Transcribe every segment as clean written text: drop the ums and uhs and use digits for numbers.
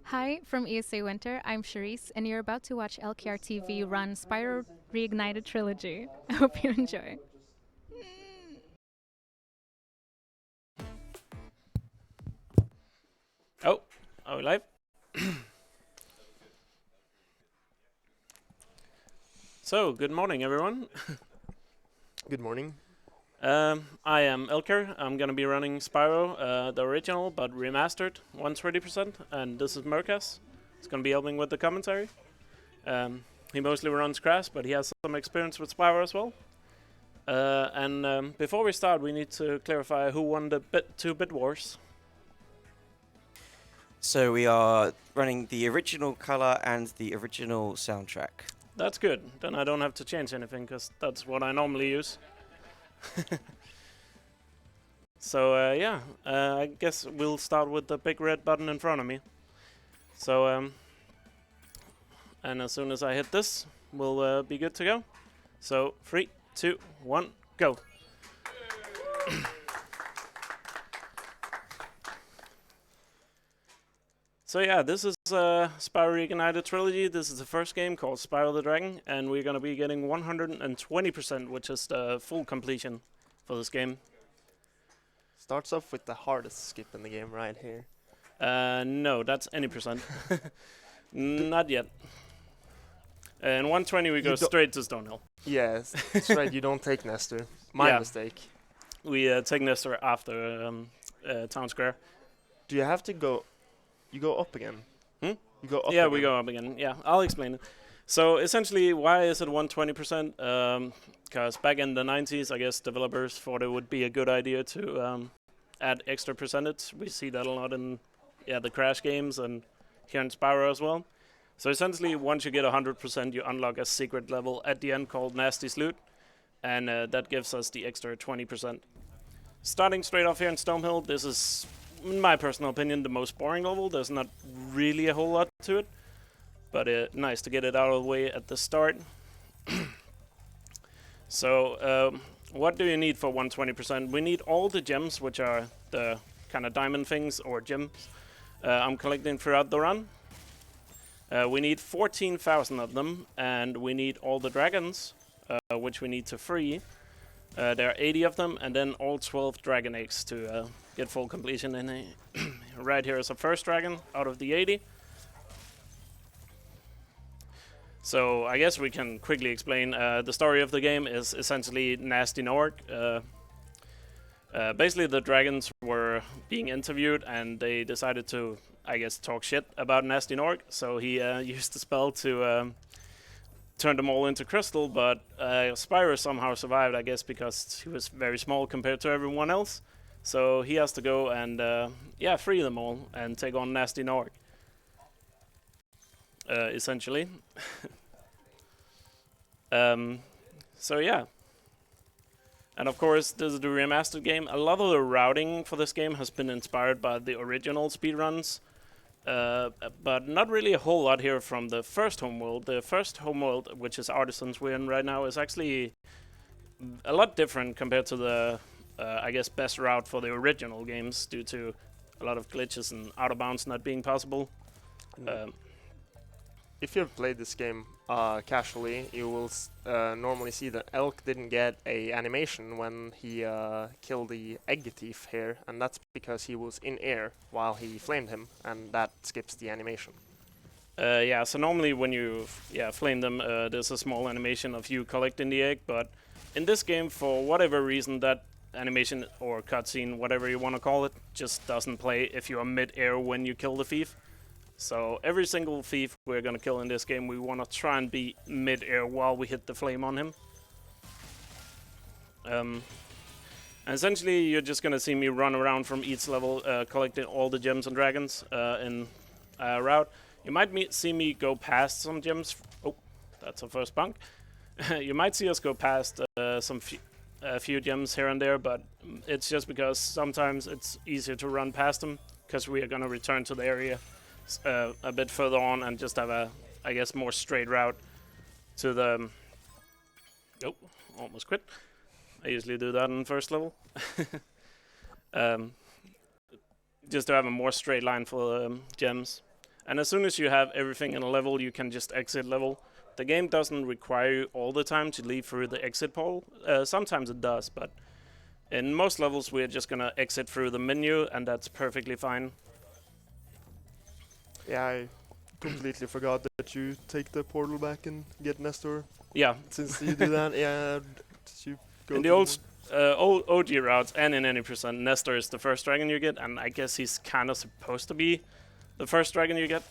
Hi, from ESA Winter, I'm Charisse, and you're about to watch ElkjaerTV run Spyro Reignited Trilogy. I hope you enjoy. Oh, are we live? So, good morning, everyone. Good morning. I am Elker. I'm gonna be running Spyro, the original but remastered, 130%, and this is Merkas. He's gonna be helping with the commentary. He mostly runs Crash, but he has some experience with Spyro as well. And before we start, we need to clarify who won the 2-bit wars. So we are running the original color and the original soundtrack. That's good. Then I don't have to change anything, because that's what I normally use. So yeah, I guess we'll start with the big red button in front of me. So and as soon as I hit this, we'll be good to go. So 3, 2, 1, go. So yeah, this is Spyro Reignited Trilogy. This is the first game called Spyro the Dragon, and we're gonna be getting 120%, which is the full completion for this game. Starts off with the hardest skip in the game right here. No, that's any percent. Not yet. And 120 we go straight to Stonehill. Yes, that's right, you don't take Nestor. My mistake. We take Nestor after Town Square. Do you have to go... You go up again? Hmm? You go up Yeah, again. we go up again. Yeah, I'll explain it. So essentially, why is it 120%? Because back in the 90s, I guess developers thought it would be a good idea to add extra percentage. We see that a lot in the Crash games and here in Spyro as well. So essentially, once you get 100%, you unlock a secret level at the end called Nasties Loot, and that gives us the extra 20%. Starting straight off here in Stonehill, this is, in my personal opinion, the most boring level. There's not really a whole lot to it, but nice to get it out of the way at the start. So what do you need for 120%? We need all the gems, which are the kind of diamond things or gems I'm collecting throughout the run. We need 14,000 of them, and we need all the dragons, which we need to free. There are 80 of them, and then all 12 dragon eggs to get full completion. And right here is the first dragon out of the 80. So I guess we can quickly explain. The story of the game is essentially Nasty Norg. Basically, the dragons were being interviewed, and they decided to, I guess, talk shit about Nasty Norg. So he used the spell to turn them all into crystal, but Spyro somehow survived, I guess, because he was very small compared to everyone else. So he has to go and free them all and take on Nasty Norg. Essentially. So yeah. And of course, this is the remastered game. A lot of the routing for this game has been inspired by the original speedruns, but not really a whole lot here from the first homeworld. The first homeworld, which is Artisans we're in right now, is actually a lot different compared to the, I guess, best route for the original games due to a lot of glitches and out of bounds not being possible. If you've played this game casually, you will normally see that Elk didn't get a animation when he killed the egg thief here, and that's because he was in air while he flamed him, and that skips the animation. So normally when you flame them, there's a small animation of you collecting the egg, but in this game, for whatever reason, that animation or cutscene, whatever you want to call it, just doesn't play if you are mid-air when you kill the thief. So every single thief we're gonna kill in this game, we want to try and be mid-air while we hit the flame on him. And essentially, you're just gonna see me run around from each level, collecting all the gems and dragons in a route. You might see me go past some gems. Oh, that's our first bunk. You might see us go past a few gems here and there, but it's just because sometimes it's easier to run past them, because we are gonna return to the area a bit further on and just have a, I guess, more straight route to the... Oh, almost quit. I usually do that in first level. just to have a more straight line for gems. And as soon as you have everything in a level, you can just exit level. The game doesn't require you all the time to leave through the exit portal. Sometimes it does, but in most levels we're just gonna exit through the menu, and that's perfectly fine. Yeah, I completely forgot that you take the portal back and get Nestor. Yeah. Since you do that, yeah, you go In the old OG routes and in any percent, Nestor is the first dragon you get, and I guess he's kind of supposed to be the first dragon you get.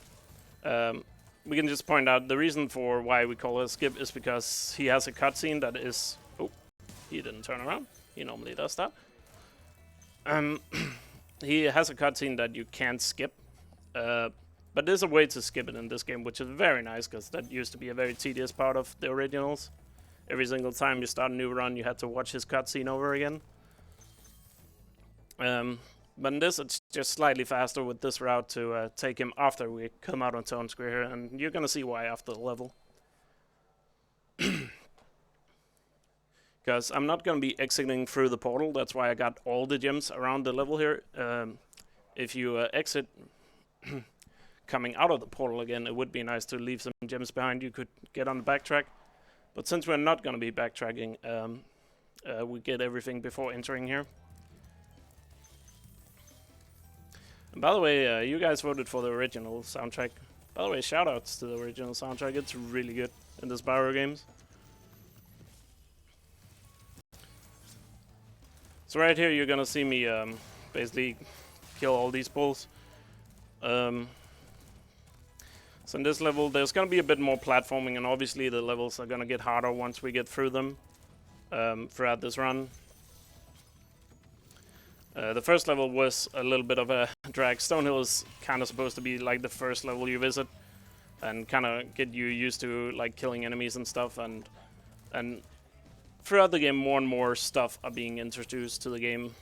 We can just point out the reason for why we call it a skip is because he has a cutscene that is... Oh, he didn't turn around. He normally does that. He has a cutscene that you can't skip. But there's a way to skip it in this game, which is very nice, because that used to be a very tedious part of the originals. Every single time you start a new run, you had to watch his cutscene over again. But in this, it's just slightly faster with this route to take him after we come out on Town Square here, and you're gonna see why after the level. Because I'm not gonna be exiting through the portal, that's why I got all the gems around the level here. If you exit coming out of the portal again, it would be nice to leave some gems behind you could get on the backtrack. But since we're not gonna be backtracking, we get everything before entering here. And by the way, you guys voted for the original soundtrack. By the way, shoutouts to the original soundtrack. It's really good in the Spyro games. So right here, you're gonna see me basically kill all these bulls. So in this level, there's gonna be a bit more platforming, and obviously the levels are gonna get harder once we get through them throughout this run. The first level was a little bit of a drag. Stonehill is kind of supposed to be like the first level you visit, and kind of get you used to like killing enemies and stuff. And throughout the game, more and more stuff are being introduced to the game.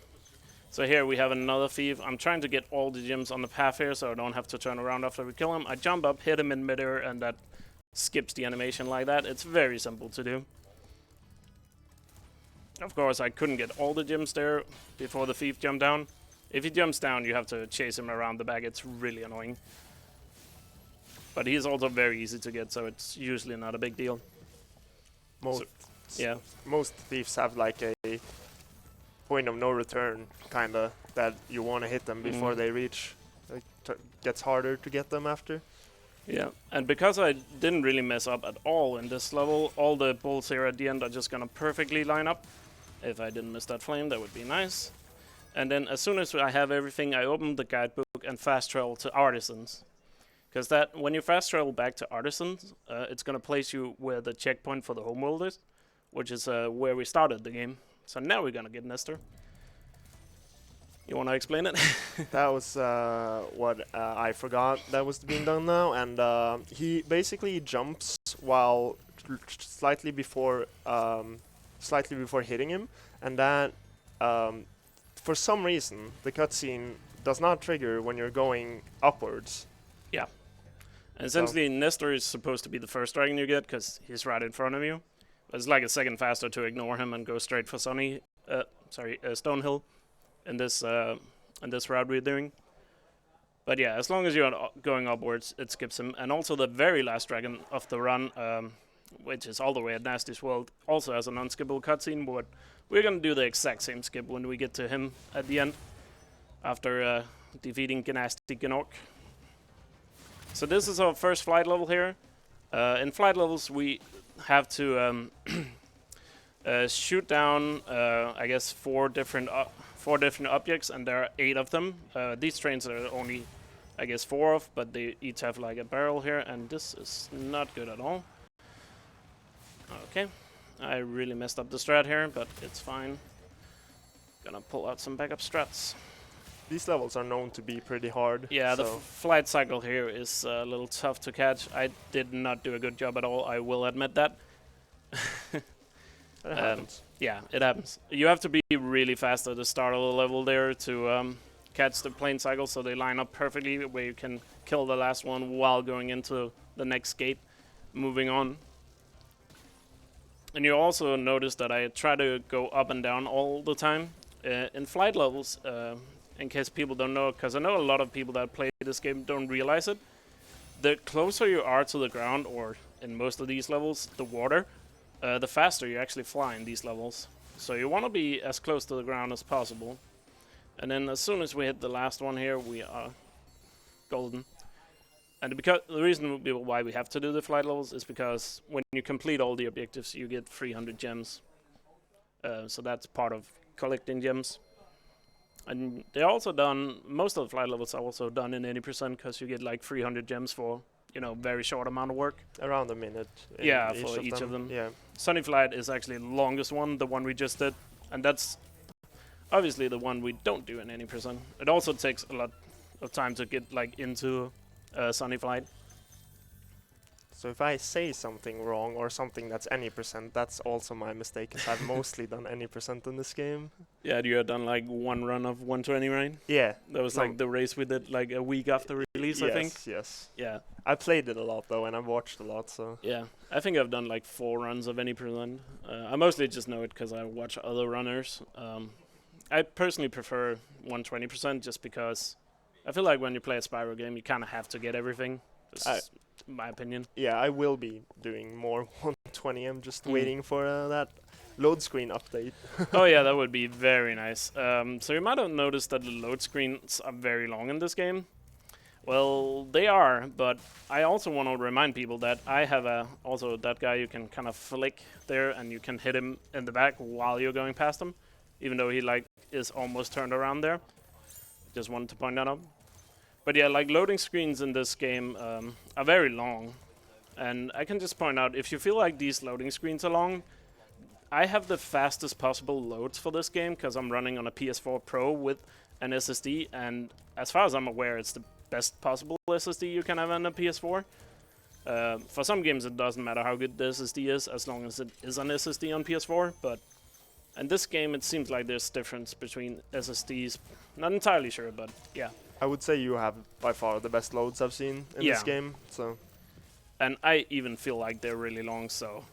So here we have another thief. I'm trying to get all the gems on the path here, so I don't have to turn around after we kill him. I jump up, hit him in midair, and that skips the animation like that. It's very simple to do. Of course, I couldn't get all the gems there before the thief jumped down. If he jumps down, you have to chase him around the back. It's really annoying. But he's also very easy to get, so it's usually not a big deal. Most thieves have like a point of no return, kinda, that you want to hit them before they reach. It gets harder to get them after. Yeah, and because I didn't really mess up at all in this level, all the bulls here at the end are just gonna perfectly line up. If I didn't miss that flame, that would be nice. And then as soon as I have everything, I open the guidebook and fast travel to Artisans. Because that, when you fast travel back to Artisans, it's gonna place you where the checkpoint for the homeworld is, which is where we started the game. So now we're gonna get Nestor. You wanna explain it? That was what I forgot that was being done now, and he basically jumps while slightly before hitting him, and that for some reason the cutscene does not trigger when you're going upwards. Yeah. And essentially, Nestor is supposed to be the first dragon you get because he's right in front of you. It's like a second faster to ignore him and go straight for Stonehill in this route we're doing. But yeah, as long as you're going upwards, it skips him. And also the very last dragon of the run, which is all the way at Nasties World, also has an unskippable cutscene, but we're gonna do the exact same skip when we get to him at the end, after defeating Gnasty Gnorc. So this is our first flight level here. In flight levels, we have to shoot down, I guess, four different objects, and there are 8 of them. These trains are only, I guess, 4 of, but they each have like a barrel here, and this is not good at all. Okay, I really messed up the strat here, but it's fine. Gonna pull out some backup strats. These levels are known to be pretty hard. Yeah, so the flight cycle here is a little tough to catch. I did not do a good job at all, I will admit that. It happens. Yeah, it happens. You have to be really fast at the start of the level there to catch the plane cycle so they line up perfectly where you can kill the last one while going into the next gate, moving on. And you also notice that I try to go up and down all the time. In flight levels, in case people don't know, because I know a lot of people that play this game don't realize it. The closer you are to the ground, or in most of these levels, the water, the faster you actually fly in these levels. So you want to be as close to the ground as possible. And then as soon as we hit the last one here, we are golden. And because the reason why we have to do the flight levels is because when you complete all the objectives, you get 300 gems. So that's part of collecting gems. And they're also done, most of the flight levels are also done in 80% because you get like 300 gems for, very short amount of work. Around a minute. Yeah, for each of them. Yeah. Sunny Flight is actually the longest one, the one we just did. And that's obviously the one we don't do in 80%. It also takes a lot of time to get like into Sunny Flight. So if I say something wrong or something that's any percent, that's also my mistake, because I've mostly done any percent in this game. Yeah, you had done like one run of 120, right? Yeah. That was like the race we did like a week after release, I think. Yes. Yeah. I played it a lot though, and I've watched a lot, so. Yeah, I think I've done like 4 runs of any percent. I mostly just know it because I watch other runners. I personally prefer 120% just because I feel like when you play a Spyro game, you kind of have to get everything. That's my opinion. Yeah, I will be doing more 120. I'm just waiting for that load screen update. Oh yeah, that would be very nice. So you might have noticed that the load screens are very long in this game. Well, they are, but I also want to remind people that I have also that guy you can kind of flick there, and you can hit him in the back while you're going past him, even though he like is almost turned around there. Just wanted to point that out. But yeah, like loading screens in this game are very long. And I can just point out, if you feel like these loading screens are long, I have the fastest possible loads for this game because I'm running on a PS4 Pro with an SSD. And as far as I'm aware, it's the best possible SSD you can have on a PS4. For some games, it doesn't matter how good the SSD is, as long as it is an SSD on PS4. But in this game, it seems like there's difference between SSDs. Not entirely sure, but yeah. I would say you have by far the best loads I've seen in this game. So. And I even feel like they're really long, so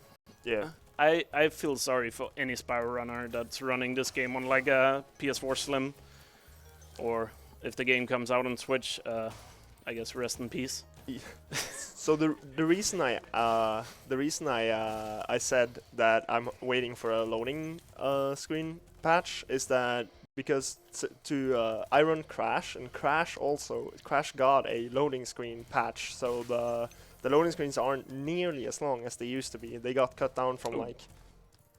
Yeah. I feel sorry for any Spyro runner that's running this game on like a PS4 Slim, or if the game comes out on Switch, I guess rest in peace. So the reason I said that I'm waiting for a loading screen patch is that because I run Crash, and Crash got a loading screen patch, so the loading screens aren't nearly as long as they used to be. They got cut down from like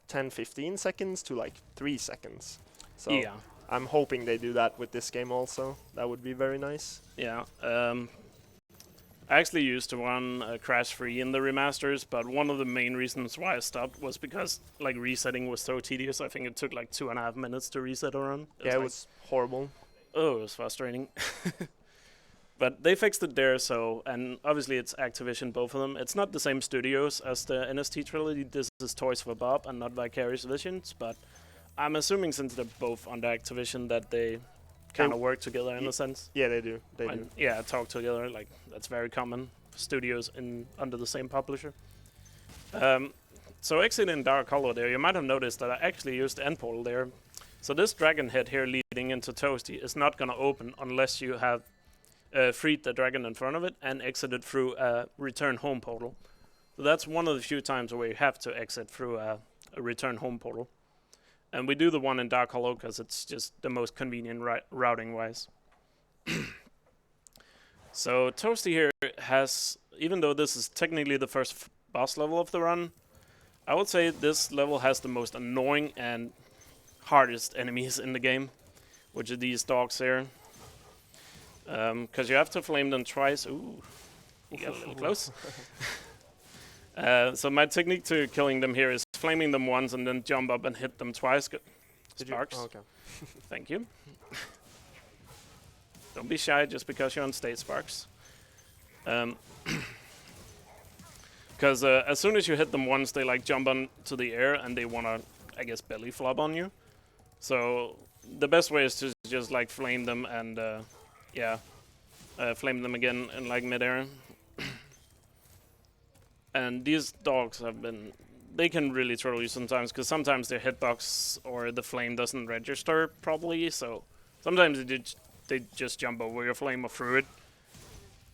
10-15 seconds to like 3 seconds. So Yeah. I'm hoping they do that with this game also. That would be very nice. Yeah. I actually used to run Crash free in the remasters, but one of the main reasons why I stopped was because like resetting was so tedious. I think it took like 2.5 minutes to reset a run. It was horrible. Oh, it was frustrating. But they fixed it there, so, and obviously it's Activision, both of them. It's not the same studios as the NST trilogy. This is Toys for Bob and not Vicarious Visions, but I'm assuming since they're both under Activision that they kind of work together in a sense. Yeah, they do. They do. Yeah, talk together. Like that's very common for studios under the same publisher. So exit in Dark Hollow there, you might have noticed that I actually used the end portal there. So this dragon head here leading into Toasty is not going to open unless you have freed the dragon in front of it and exited through a return home portal. So that's one of the few times where you have to exit through a return home portal. And we do the one in Dark Hollow because it's just the most convenient routing-wise. So Toasty here has, even though this is technically the first boss level of the run, I would say this level has the most annoying and hardest enemies in the game, which are these dogs here. Because you have to flame them twice. Ooh, you got a little close. So my technique to killing them here is flaming them once and then jump up and hit them twice. Sparks. Oh, okay. Thank you. Don't be shy just because you're on stage, Sparks. Because as soon as you hit them once, they like jump onto the air and they want to, I guess, belly flop on you. So the best way is to just like flame them and flame them again in like midair. And these dogs they can really troll you sometimes, because sometimes their hitbox or the flame doesn't register properly, so Sometimes they just jump over your flame or through it.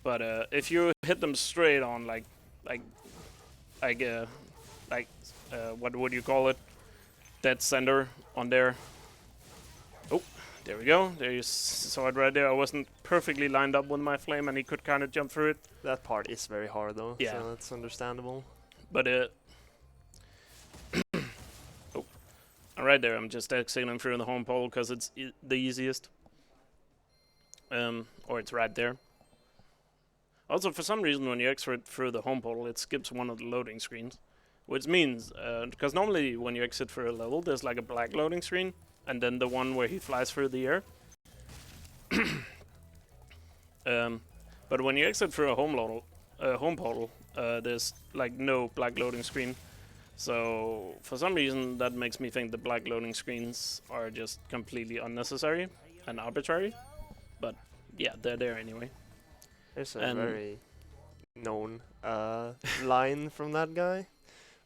But if you hit them straight on, what would you call it? Dead center on there. Oh, there we go. There you saw it right there. I wasn't perfectly lined up with my flame, and he could kind of jump through it. That part is very hard though, Yeah. so that's understandable. But oh, right there. I'm just exiting through the home pole because it's the easiest. Or it's right there. Also, for some reason, when you exit through the home portal, it skips one of the loading screens. Which means, because normally when you exit through a level, there's like a black loading screen, and then the one where he flies through the air. But when you exit through a home portal, there's like no black loading screen. So for some reason, that makes me think the black loading screens are just completely unnecessary and arbitrary. But yeah, they're there anyway. There's a very known line from that guy,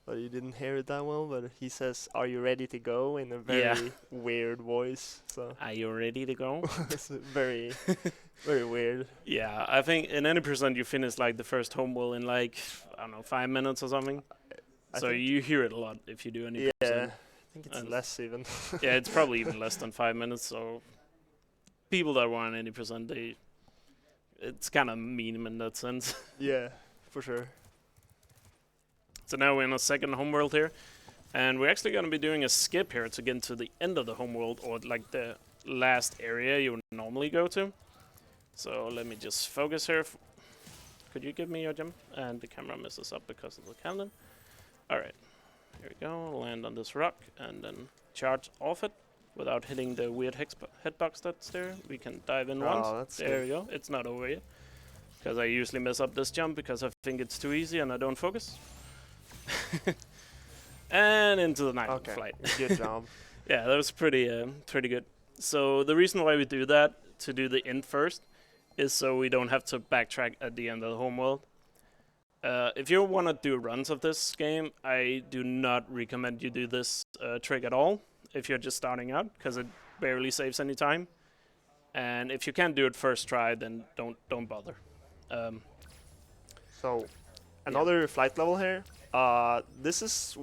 but you didn't hear it that well. But he says, "Are you ready to go?" in a very weird voice. So are you ready to go? it's very, very weird. Yeah, I think in any percent you finish like the first home wall in like, I don't know, 5 minutes or something. So you hear it a lot if you do any Yeah, percent. I think it's less even. Yeah, it's probably even less than 5 minutes. So people that want 80%, it's kind of meme in that sense. Yeah, for sure. So now we're in a second homeworld here, and we're actually going to be doing a skip here to get to the end of the homeworld, or like the last area you would normally go to. So let me just focus here. Could you give me your gem? And the camera messes up because of the cannon. Alright, here we go. Land on this rock and then charge off it without hitting the weird hitbox that's there. We can dive in once. That's There good. we go. It's not over yet. Because I usually mess up this jump because I think it's too easy and I don't focus. And into the night flight. Good job. Yeah, that was pretty good. So the reason why we do that, to do the end first, is so we don't have to backtrack at the end of the homeworld. If you want to do runs of this game, I do not recommend you do this trick at all if you're just starting out, because it barely saves any time. And if you can't do it first try, then don't bother. So, another flight level here. This is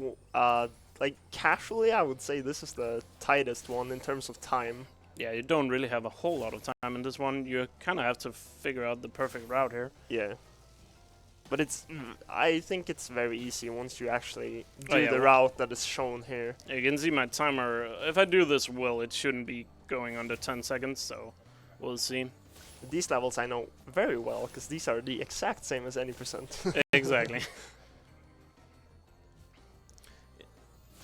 like casually, I would say this is the tightest one in terms of time. Yeah, you don't really have a whole lot of time in this one. You kind of have to figure out the perfect route here. Yeah. But I think it's very easy once you actually do the route that is shown here. You can see my timer. If I do this well, it shouldn't be going under 10 seconds, so we'll see. These levels I know very well, because these are the exact same as any percent. Exactly.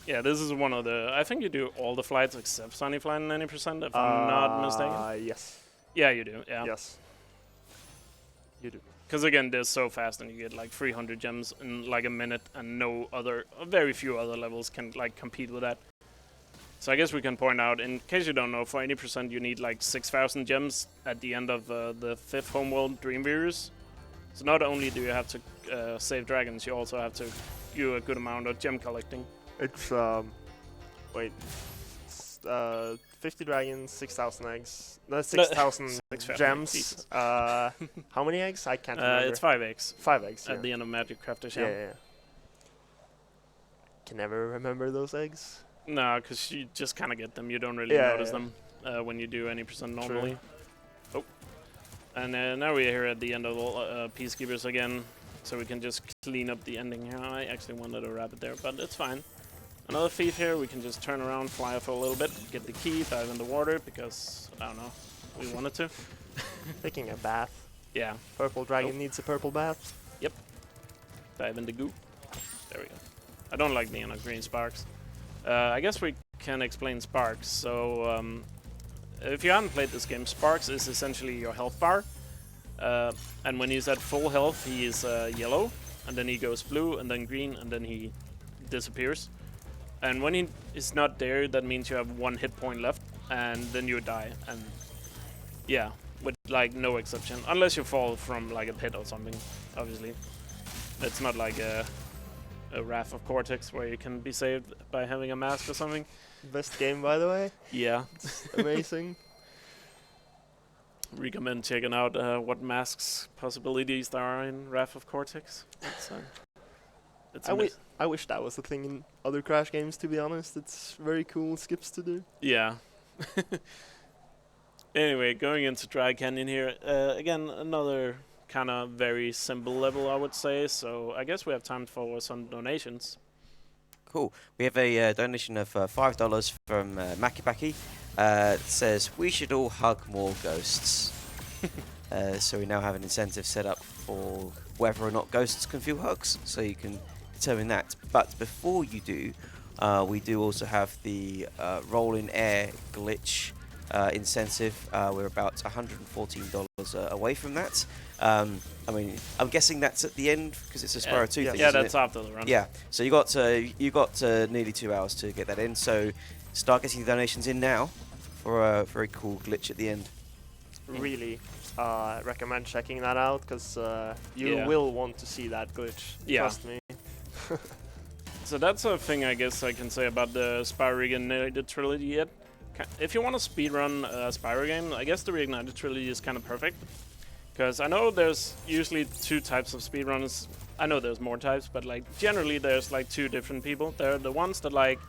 Yeah, this is one of the... I think you do all the flights except Sunny Flight in any percent, if I'm not mistaken. Yes. Yeah, you do, yeah. Yes. You do. Because again, they're so fast and you get like 300 gems in like a minute, and very few other levels can like compete with that. So I guess we can point out, in case you don't know, for 80% you need like 6,000 gems at the end of the 5th homeworld, Dreamweavers. So not only do you have to save dragons, you also have to do a good amount of gem collecting. It's 50 dragons, 6,000 eggs, 6,000 gems. How many eggs? I can't remember. It's 5 eggs. 5 eggs. At the end of Magic Crafter Sham. Yeah. Can never remember those eggs. No, because you just kind of get them. You don't really notice them when you do any percent normally. True. Oh. And now we're here at the end of Peacekeepers again, so we can just clean up the ending here. I actually wanted a rabbit there, but it's fine. Another thief here, we can just turn around, fly for a little bit, get the key, dive in the water, because, I don't know, we wanted to. Taking a bath. Yeah. Purple dragon needs a purple bath. Yep. Dive in the goo. There we go. I don't like neon or green sparks. I guess we can explain sparks. So, if you haven't played this game, sparks is essentially your health bar. And when he's at full health, he is yellow, and then he goes blue, and then green, and then he disappears. And when he is not there, that means you have 1 hit point left, and then you die. And yeah, with like no exception, unless you fall from like a pit or something. Obviously, it's not like a Wrath of Cortex where you can be saved by having a mask or something. Best game, by the way. Yeah, It's amazing. recommend checking out what masks possibilities there are in Wrath of Cortex. It's I wish that was a thing in other Crash games, to be honest. It's very cool skips to do. Yeah. Anyway, going into Dry Canyon here, again, another kind of very simple level, I would say. So I guess we have time for some donations. Cool. We have a donation of $5 from Makibaki. It says, we should all hug more ghosts. So we now have an incentive set up for whether or not ghosts can feel hugs. So you can determine that. But before you do, we do also have the roll in air glitch incentive. We're about $114 away from that. I mean, I'm guessing that's at the end because it's a Spyro 2 thing. Yeah, isn't that's it? after the run. Yeah, so you got nearly 2 hours to get that in. So start getting the donations in now for a very cool glitch at the end. Really recommend checking that out because you will want to see that glitch. Yeah. Trust me. So that's a thing I guess I can say about the Spyro Reignited Trilogy yet. If you want to speedrun a Spyro game, I guess the Reignited Trilogy is kind of perfect. Because I know there's usually 2 types of speedrunners. I know there's more types, but like generally there's like 2 different people. There are the ones that like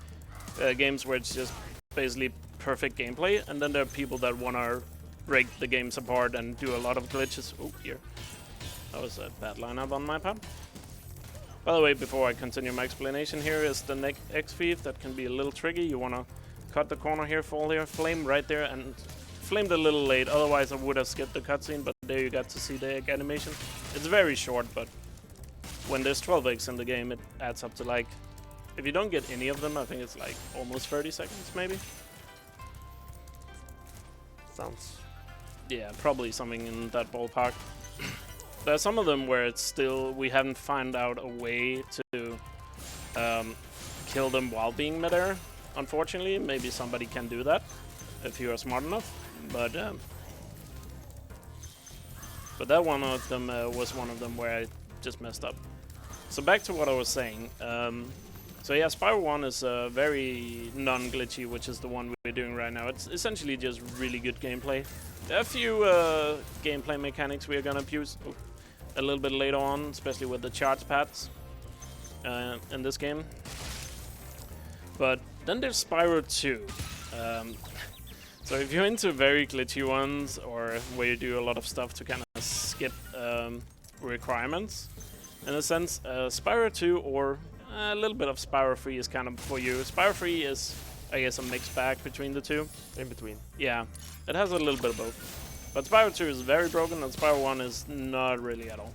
games where it's just basically perfect gameplay, and then there are people that want to break the games apart and do a lot of glitches. Oh, here. That was a bad lineup on my part. By the way, before I continue my explanation, here is the X thief that can be a little tricky. You want to cut the corner here, fall here, flame right there, and flamed a little late. Otherwise, I would have skipped the cutscene, but there you got to see the egg animation. It's very short, but when there's 12 eggs in the game, it adds up to like, if you don't get any of them, I think it's like almost 30 seconds, maybe. Sounds. Yeah, probably something in that ballpark. There's some of them where it's still, we haven't found out a way to kill them while being midair. Unfortunately, maybe somebody can do that if you are smart enough. But that one of them was one of them where I just messed up. So back to what I was saying. So yeah, Spyro 1 is very non-glitchy, which is the one we're doing right now. It's essentially just really good gameplay. There are a few gameplay mechanics we are gonna abuse a little bit later on, especially with the charge pads in this game. But then there's Spyro 2. So if you're into very glitchy ones, or where you do a lot of stuff to kind of skip requirements, in a sense, Spyro 2 or a little bit of Spyro 3 is kind of for you. Spyro 3 is, I guess, a mixed bag between the two. In between. Yeah, it has a little bit of both. But Spyro 2 is very broken, and Spyro 1 is not really at all.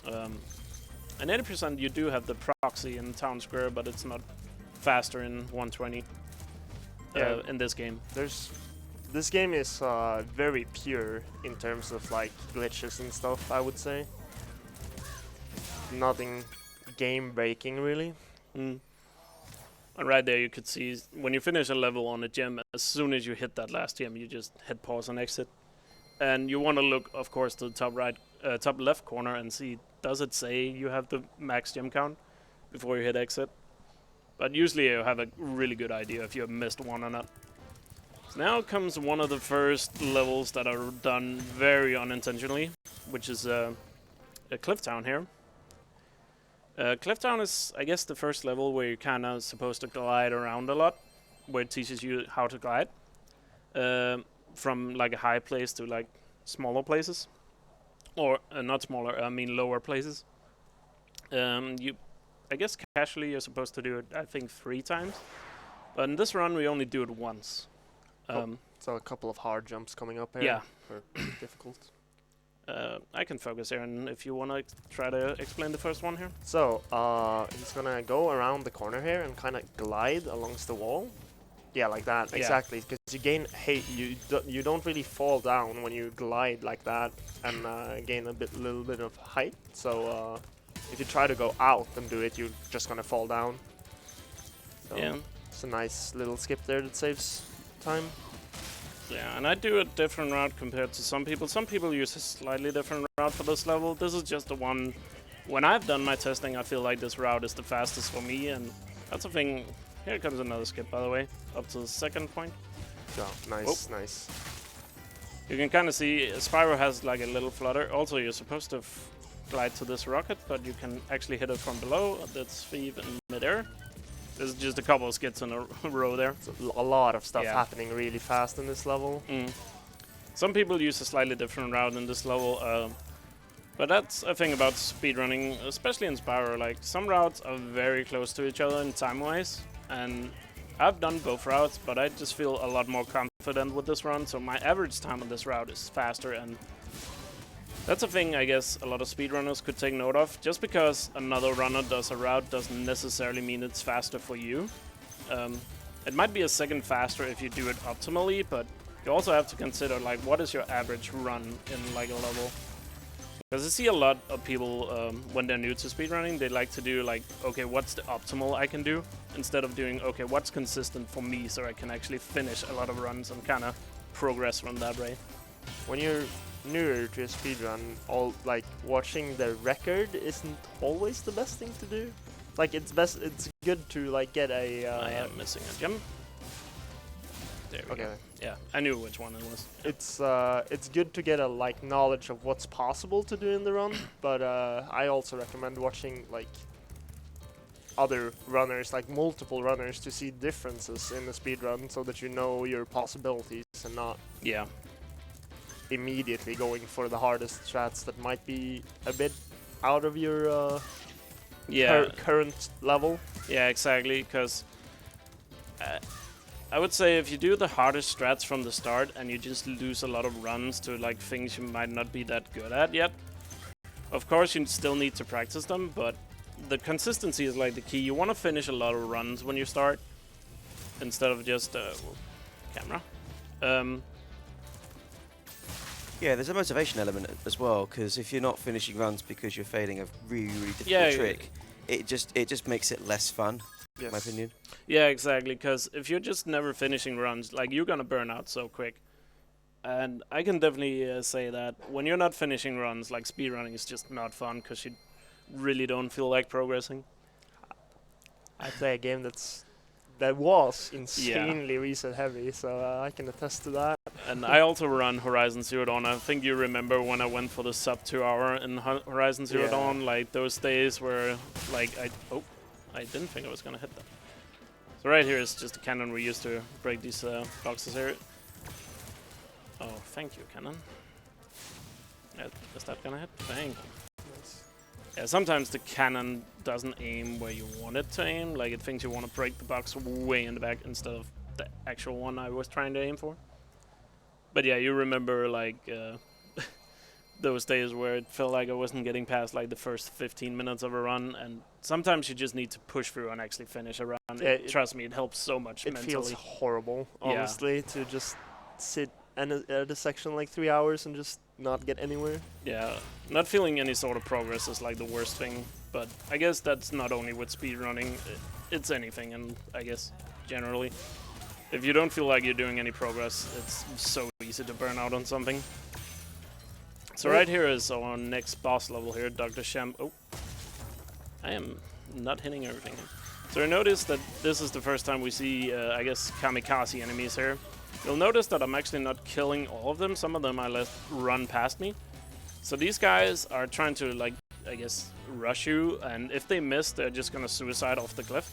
And 80% you do have the proxy in Town Square, but it's not faster in 120 in this game. This game is very pure in terms of like glitches and stuff, I would say. Nothing game breaking really. And right there you could see when you finish a level on a gem, as soon as you hit that last gem, you just hit pause and exit. And you want to look, of course, to the top left corner and see, does it say you have the max gem count before you hit exit? But usually you have a really good idea if you have missed one or not. So now comes one of the first levels that are done very unintentionally, which is a Cliff Town here. Cliff Town is, I guess, the first level where you're kind of supposed to glide around a lot, where it teaches you how to glide from like a high place to like smaller places, or not smaller, I mean lower places. I guess casually you're supposed to do it, I think, 3 times, but in this run we only do it once. So a couple of hard jumps coming up here. Yeah. For difficult. I can focus here, and if you want to try to explain the first one here. So, he's gonna go around the corner here and kind of glide alongs the wall. Yeah, like that, Yeah. exactly. Because you gain, you don't really fall down when you glide like that, and gain little bit of height. So, if you try to go out and do it, you're just gonna fall down. So Yeah. it's a nice little skip there that saves time. Yeah, and I do a different route compared to some people. Some people use a slightly different route for this level. This is just the one. When I've done my testing, I feel like this route is the fastest for me, and that's a thing. Here comes another skip, by the way, up to the second point. Yeah, nice, nice. You can kind of see Spyro has like a little flutter. Also, you're supposed to glide to this rocket, but you can actually hit it from below. That's Thief in midair. There's just a couple of skits in a row there. So a lot of stuff happening really fast in this level. Some people use a slightly different route in this level, but that's a thing about speedrunning, especially in Spyro. Like, some routes are very close to each other in time-wise, and I've done both routes, but I just feel a lot more confident with this run, so my average time on this route is faster, and that's a thing I guess a lot of speedrunners could take note of. Just because another runner does a route doesn't necessarily mean it's faster for you. It might be a second faster if you do it optimally, but you also have to consider like what is your average run in like a level. Because I see a lot of people when they're new to speedrunning, they like to do like, okay, what's the optimal I can do? Instead of doing, okay, what's consistent for me so I can actually finish a lot of runs and kind of progress from that way. When you're newer to a speedrun, like watching the record isn't always the best thing to do. Like it's good to like get a. I am missing a gem. There we go. Yeah, I knew which one it was. It's good to get a like knowledge of what's possible to do in the run, but I also recommend watching like other runners, like multiple runners, to see differences in the speedrun, so that you know your possibilities and not immediately going for the hardest strats that might be a bit out of your current level. Yeah, exactly, because I would say if you do the hardest strats from the start and you just lose a lot of runs to like things you might not be that good at yet, of course you still need to practice them, but the consistency is like the key. You want to finish a lot of runs when you start instead of just camera. Yeah, there's a motivation element as well, because if you're not finishing runs because you're failing a really, really difficult trick, it just makes it less fun, in my opinion. Yeah, exactly, because if you're just never finishing runs, like, you're gonna burn out so quick. And I can definitely say that when you're not finishing runs, like, speedrunning is just not fun, because you really don't feel like progressing. I play a game that was insanely reset heavy, so I can attest to that. And I also run Horizon Zero Dawn. I think you remember when I went for the sub 2 hour in Horizon Zero Dawn, like those days where like I didn't think I was gonna hit that. So right here is just a cannon we used to break these boxes here. Oh, thank you, cannon. Is that gonna hit? Thank you. Yeah, sometimes the cannon doesn't aim where you want it to aim, like it thinks you want to break the box way in the back instead of the actual one I was trying to aim for. But yeah, you remember like those days where it felt like I wasn't getting past like the first 15 minutes of a run, and sometimes you just need to push through and actually finish a run. Yeah, trust me, it helps so much mentally. It feels horrible, honestly, to just sit at a section like 3 hours and just not get anywhere. Yeah, not feeling any sort of progress is like the worst thing, but I guess that's not only with speedrunning, it's anything, and I guess generally. If you don't feel like you're doing any progress, it's so easy to burn out on something. So right here is our next boss level here, Dr. Shampoo. Oh, I am not hitting everything. So you notice that this is the first time we see, I guess, kamikaze enemies here. You'll notice that I'm actually not killing all of them. Some of them I let run past me. So these guys are trying to, like, I guess, rush you, and if they miss, they're just gonna suicide off the cliff.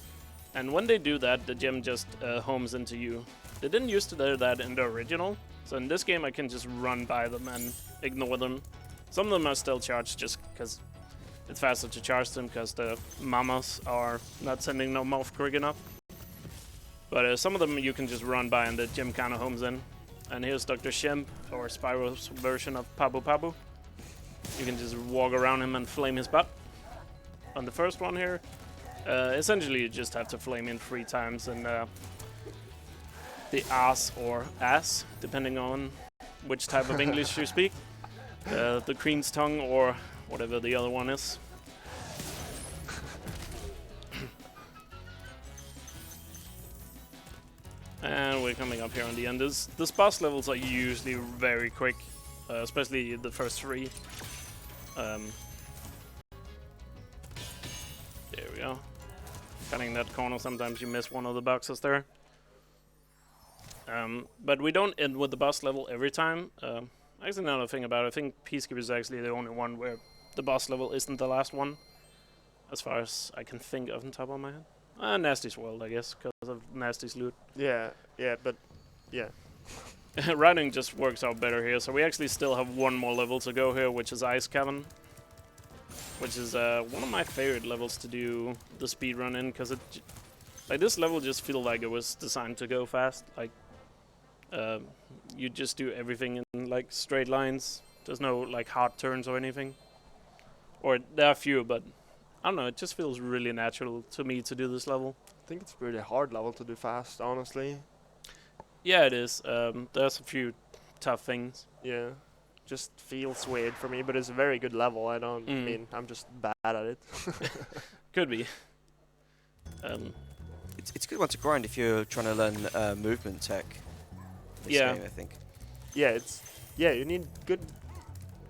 And when they do that, the gem just homes into you. They didn't used to do that in the original, so in this game I can just run by them and ignore them. Some of them are still charged just because it's faster to charge them because the mamas are not sending them off quick enough. But some of them you can just run by and the gem kind of homes in. And here's Dr. Shemp, or Spyro's version of Pabu Pabu. You can just walk around him and flame his butt. On the first one here, essentially you just have to flame in 3 times, and the ass or ass, depending on which type of English you speak. The Queen's Tongue or whatever the other one is. And we're coming up here on the end. This boss levels are usually very quick, especially the first 3. There we go. Cutting that corner, sometimes you miss one of the boxes there. But we don't end with the boss level every time. Actually, now that I think about it, I think Peacekeeper is actually the only one where the boss level isn't the last one, as far as I can think of on top of my head. Nasties World, I guess, because of Nasties Loot. Yeah, but yeah. Riding just works out better here, so we actually still have one more level to go here, which is Ice Cavern, which is one of my favorite levels to do the speedrun in, because like this level just feels like it was designed to go fast. Like you just do everything in like straight lines. There's no like hard turns or anything, or there are few, but I don't know. It just feels really natural to me to do this level. I think it's a pretty hard level to do fast, honestly. Yeah, it is. There's a few tough things. Yeah, just feels weird for me, but it's a very good level. I don't mean I'm just bad at it. Could be. It's a good one to grind if you're trying to learn movement tech. This game, I think. Yeah, you need good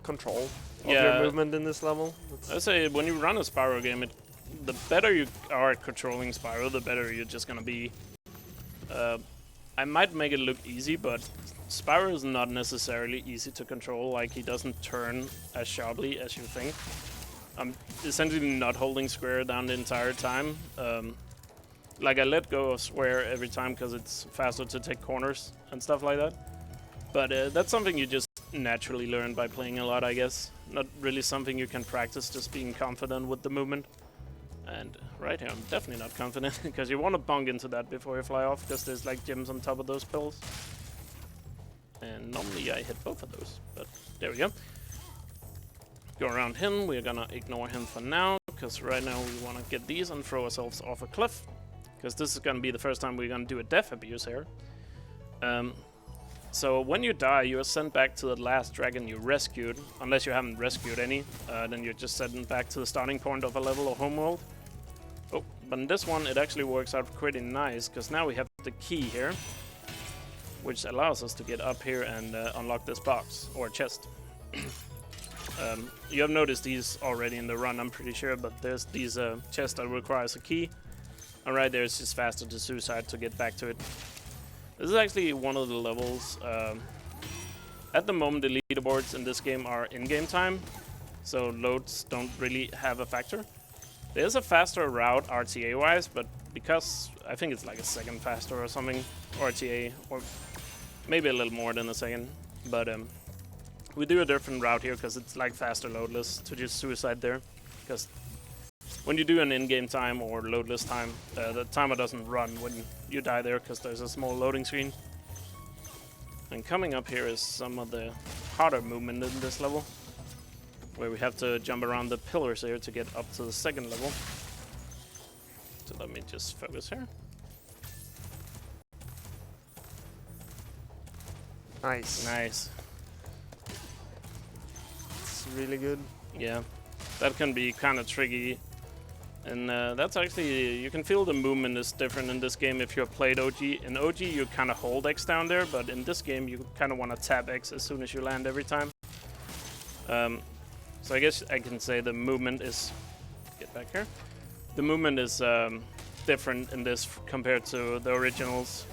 control of your movement in this level. I say when you run a Spyro game, the better you are at controlling Spyro, the better you're just gonna be. I might make it look easy, but Spyro is not necessarily easy to control. Like, he doesn't turn as sharply as you think. I'm essentially not holding square down the entire time. Like, I let go of square every time because it's faster to take corners and stuff like that. But that's something you just naturally learn by playing a lot, I guess. Not really something you can practice, just being confident with the movement. And right here, I'm definitely not confident, because you want to bonk into that before you fly off, because there's like gems on top of those pills. And normally I hit both of those, but there we go. Go around him, we're gonna ignore him for now, because right now we want to get these and throw ourselves off a cliff. Because this is gonna be the first time we're gonna do a death abuse here. So when you die, you are sent back to the last dragon you rescued. Unless you haven't rescued any, then you're just sent back to the starting point of a level or homeworld. Oh, but in this one it actually works out pretty nice, because now we have the key here, which allows us to get up here and unlock this box, or chest. You have noticed these already in the run, I'm pretty sure, but there's these chests that requires a key. And right there it's just faster to suicide to get back to it. This is actually one of the levels. At the moment, the leaderboards in this game are in-game time, so loads don't really have a factor. There's a faster route RTA-wise, but because I think it's like a second faster or something, RTA, or maybe a little more than a second. But we do a different route here because it's like faster loadless to just suicide there. Because when you do an in-game time or loadless time, the timer doesn't run when you die there because there's a small loading screen. And coming up here is some of the harder movement in this level, where we have to jump around the pillars here to get up to the second level. So let me just focus here. Nice. Nice. It's really good. Yeah, that can be kind of tricky. And that's actually, you can feel the movement is different in this game if you've played OG. In OG you kind of hold X down there, but in this game you kind of want to tap X as soon as you land every time. So I guess I can say the movement is, get back here. The movement is different in this compared to the originals.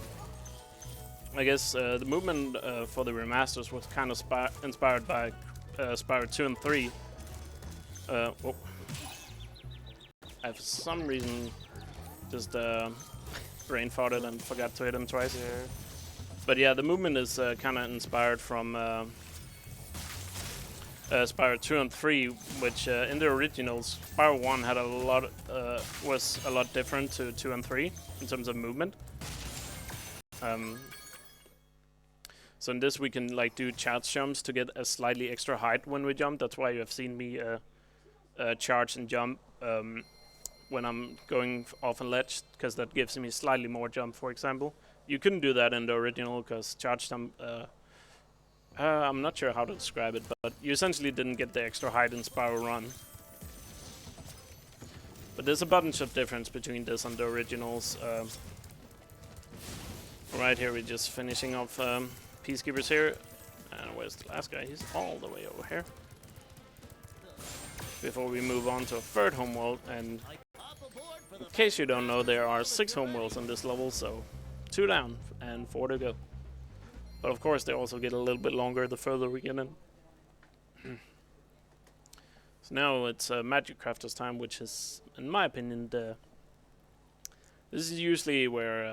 I guess the movement for the remasters was kind of inspired by Spyro 2 and 3. Oh. I for some reason just brain farted and forgot to hit him twice. Yeah. But yeah, the movement is kind of inspired from Spyro 2 and 3, which in the originals, Spyro 1 had a lot was a lot different to 2 and 3 in terms of movement. So in this we can like do charge jumps to get a slightly extra height when we jump. That's why you have seen me charge and jump when I'm going off a ledge, because that gives me slightly more jump, for example. You couldn't do that in the original, because charge jump, I'm not sure how to describe it, but you essentially didn't get the extra height in Spyro Run. But there's a bunch of difference between this and the originals. Right here we're just finishing off Peacekeepers here. And where's the last guy? He's all the way over here. Before we move on to a third homeworld, and in case you don't know, there are 6 homeworlds in this level, so 2 down and 4 to go. But of course, they also get a little bit longer the further we get in. So now it's Magic Crafter's time, which is, in my opinion, this is usually where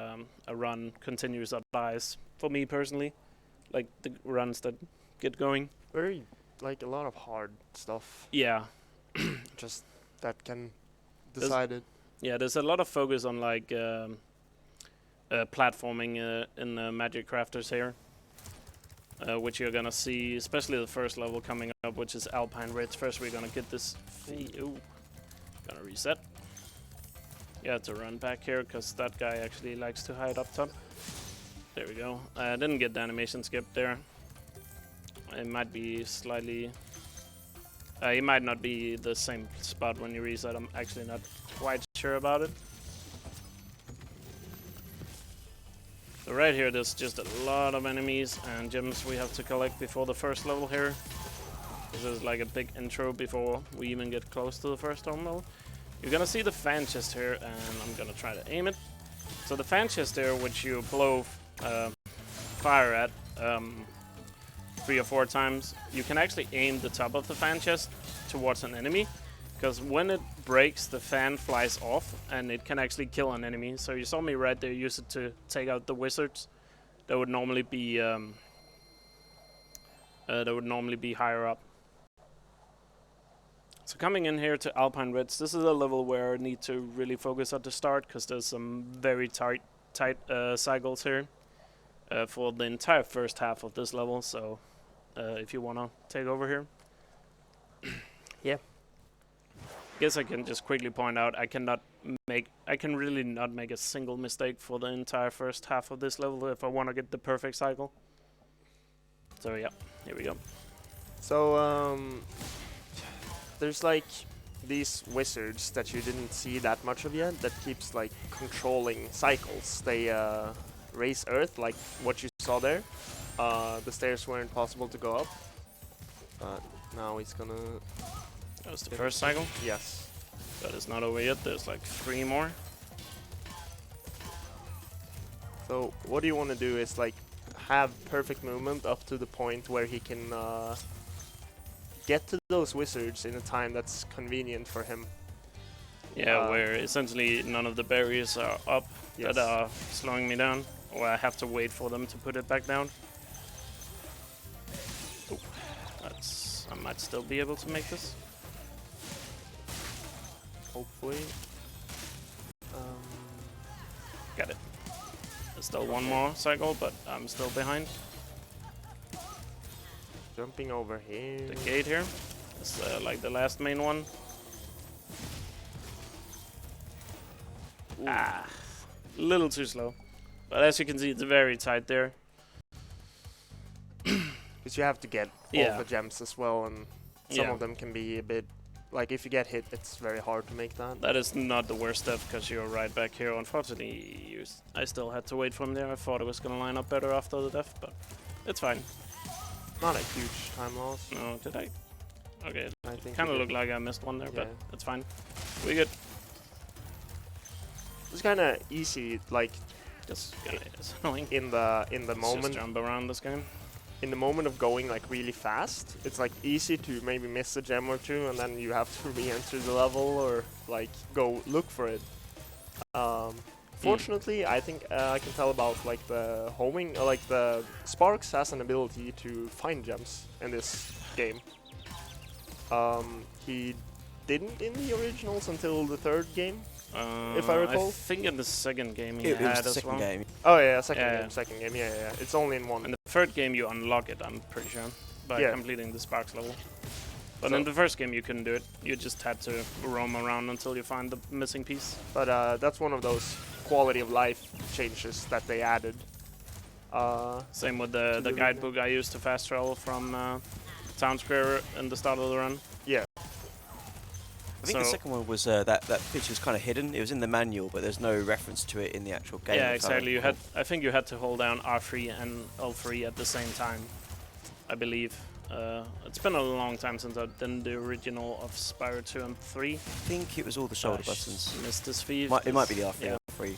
a run continues or dies, for me personally. Like the runs that get going. Very, like, a lot of hard stuff. Yeah. Just that can decide it. Yeah, there's a lot of focus on like platforming in Magic Crafters here, which you're gonna see, especially the first level coming up, which is Alpine Ritz. First, we're gonna get this. Ooh, gonna reset. Yeah, to run back here because that guy actually likes to hide up top. There we go. I didn't get the animation skip there. It might be slightly. It might not be the same spot when you reset. I'm actually not quite sure about it. So right here, there's just a lot of enemies and gems we have to collect before the first level here. This is like a big intro before we even get close to the first home level. You're gonna see the fan chest here, and I'm gonna try to aim it. So the fan chest there, which you blow fire at 3 or 4 times, you can actually aim the top of the fan chest towards an enemy, because when it breaks, the fan flies off and it can actually kill an enemy. So you saw me right there use it to take out the wizards that would normally be higher up. So coming in here to Alpine Ritz, this is a level where I need to really focus at the start, because there's some very tight cycles here for the entire first half of this level. So if you wanna take over here. Yeah. Guess I can just quickly point out I can really not make a single mistake for the entire first half of this level if I want to get the perfect cycle. So yeah, here we go. So there's like these wizards that you didn't see that much of yet that keeps like controlling cycles. They raise earth, like what you saw there. The stairs weren't possible to go up. Now he's gonna... That was the first cycle? Yes. But it's not over yet, there's like 3 more. So what you want to do is like have perfect movement up to the point where he can get to those wizards in a time that's convenient for him. Yeah, where essentially none of the barriers are up Yes. that are slowing me down, or I have to wait for them to put it back down. Oh, I might still be able to make this. Hopefully. Got it. There's still 1 more cycle, but I'm still behind. Jumping over here. The gate here is like the last main one. Ooh. Ah, a little too slow. But as you can see, it's very tight there. Because you have to get all the gems as well, and some of them can be a bit... Like, if you get hit, it's very hard to make that. That is not the worst step, because you're right back here. Unfortunately, I still had to wait from there. I thought it was going to line up better after the death, but it's fine. Not a huge time loss. No, did I? Okay, I think kind of looked like I missed one there, but Yeah. it's fine. We good. It's kind of easy, like, Just gonna annoying. in the Let's moment. just jump around this game. In the moment of going like really fast, it's like easy to maybe miss a gem or 2, and then you have to re-enter the level or like go look for it. Fortunately, I think I can tell about like the homing, like the Sparks has an ability to find gems in this game. He didn't in the originals until the 3rd game, if I recall. I think in the 2nd game he It was had the as second well. game. Oh yeah, Yeah. second game, yeah. It's only in 1. In the 3rd game you unlock it, I'm pretty sure, by completing the Sparks level. But So in the 1st game you couldn't do it. You just had to roam around until you find the missing piece. But that's one of those quality of life changes that they added. Same with the guidebook I used to fast travel from Town Square in the start of the run. Yeah. I think the second one was that feature was kind of hidden. It was in the manual, but there's no reference to it in the actual game. Yeah, exactly. I think you had to hold down R3 and L3 at the same time, I believe. It's been a long time since I've done the original of Spyro 2 and 3. I think it was all the shoulder buttons. Missed this feed. It might be the R3 Yeah. or 3.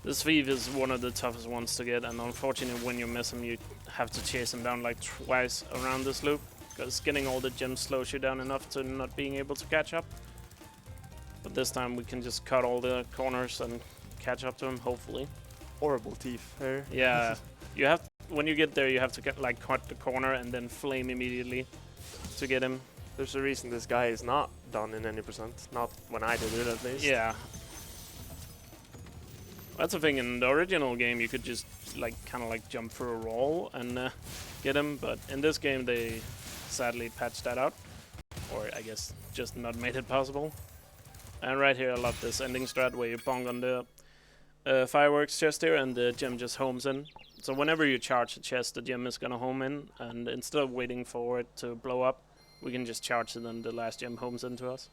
This thief is one of the toughest ones to get, and unfortunately when you miss him you have to chase him down like twice around this loop, because getting all the gems slows you down enough to not being able to catch up. But this time we can just cut all the corners and catch up to him, hopefully. Horrible thief here. Yeah, you have when you get there you have to get like cut the corner and then flame immediately to get him. There's a reason this guy is not done in any percent. Not when I did it, at least. Yeah. That's the thing, in the original game you could just like kind of like jump through a wall and get him, but in this game they sadly patched that out, or I guess just not made it possible. And right here I love this ending strat where you bong on the fireworks chest here and the gem just homes in. So whenever you charge the chest, the gem is gonna home in, and instead of waiting for it to blow up, we can just charge it and the last gem homes into us.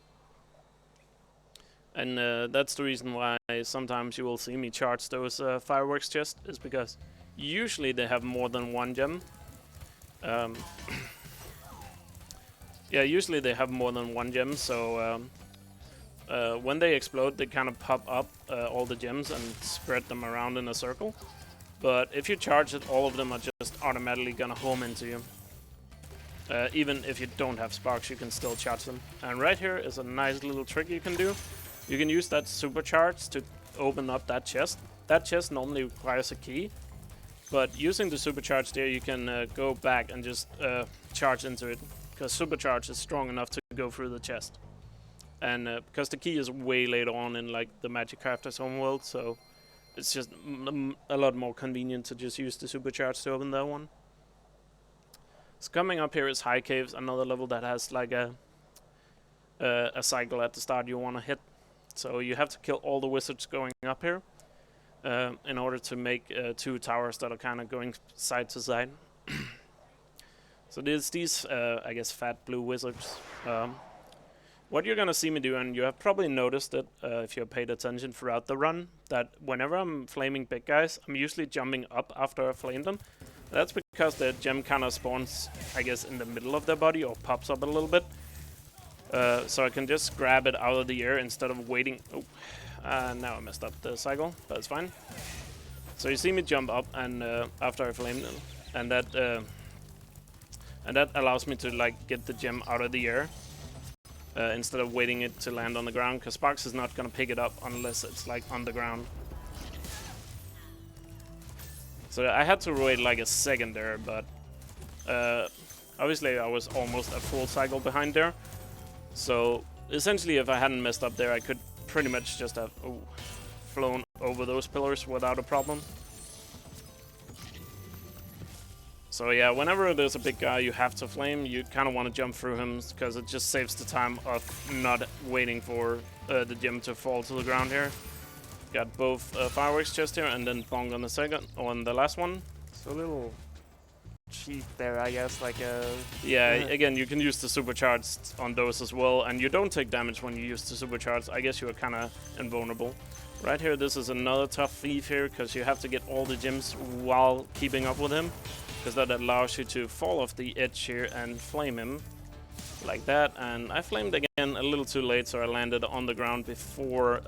And that's the reason why sometimes you will see me charge those fireworks chests, is because usually they have more than one gem. Yeah, usually they have more than one gem, so when they explode they kind of pop up all the gems and spread them around in a circle. But if you charge it, all of them are just automatically gonna home into you. Even if you don't have sparks, you can still charge them. And right here is a nice little trick you can do. You can use that supercharge to open up that chest. That chest normally requires a key, but using the supercharge there, you can go back and just charge into it, because supercharge is strong enough to go through the chest. And because the key is way later on in like the Magic Crafter's homeworld, so it's just a lot more convenient to just use the supercharge to open that one. So coming up here is High Caves, another level that has like a cycle at the start you want to hit. So you have to kill all the wizards going up here in order to make 2 towers that are kind of going side to side. So there's these, I guess, fat blue wizards. What you're gonna see me do, and you have probably noticed it if you have paid attention throughout the run, that whenever I'm flaming big guys, I'm usually jumping up after I flame them. That's because the gem kind of spawns, I guess, in the middle of their body or pops up a little bit. So I can just grab it out of the air instead of waiting. Oh, now I messed up the cycle, but it's fine. So you see me jump up and after I flame them, and that allows me to like get the gem out of the air instead of waiting it to land on the ground, because Sparks is not gonna pick it up unless it's like on the ground. So I had to wait like a second there, but obviously I was almost a full cycle behind there. So essentially if I hadn't messed up there, I could pretty much just have flown over those pillars without a problem. So yeah, whenever there's a big guy you have to flame, you kind of want to jump through him, because it just saves the time of not waiting for the gem to fall to the ground here. Got both fireworks chest here and then bong on the second, on the last one. So a little cheat there, I guess, like yeah, again, you can use the supercharged on those as well, and you don't take damage when you use the supercharged. I guess you are kind of invulnerable. Right here, this is another tough thief here, because you have to get all the gems while keeping up with him, because that allows you to fall off the edge here and flame him like that. And I flamed again a little too late, so I landed on the ground before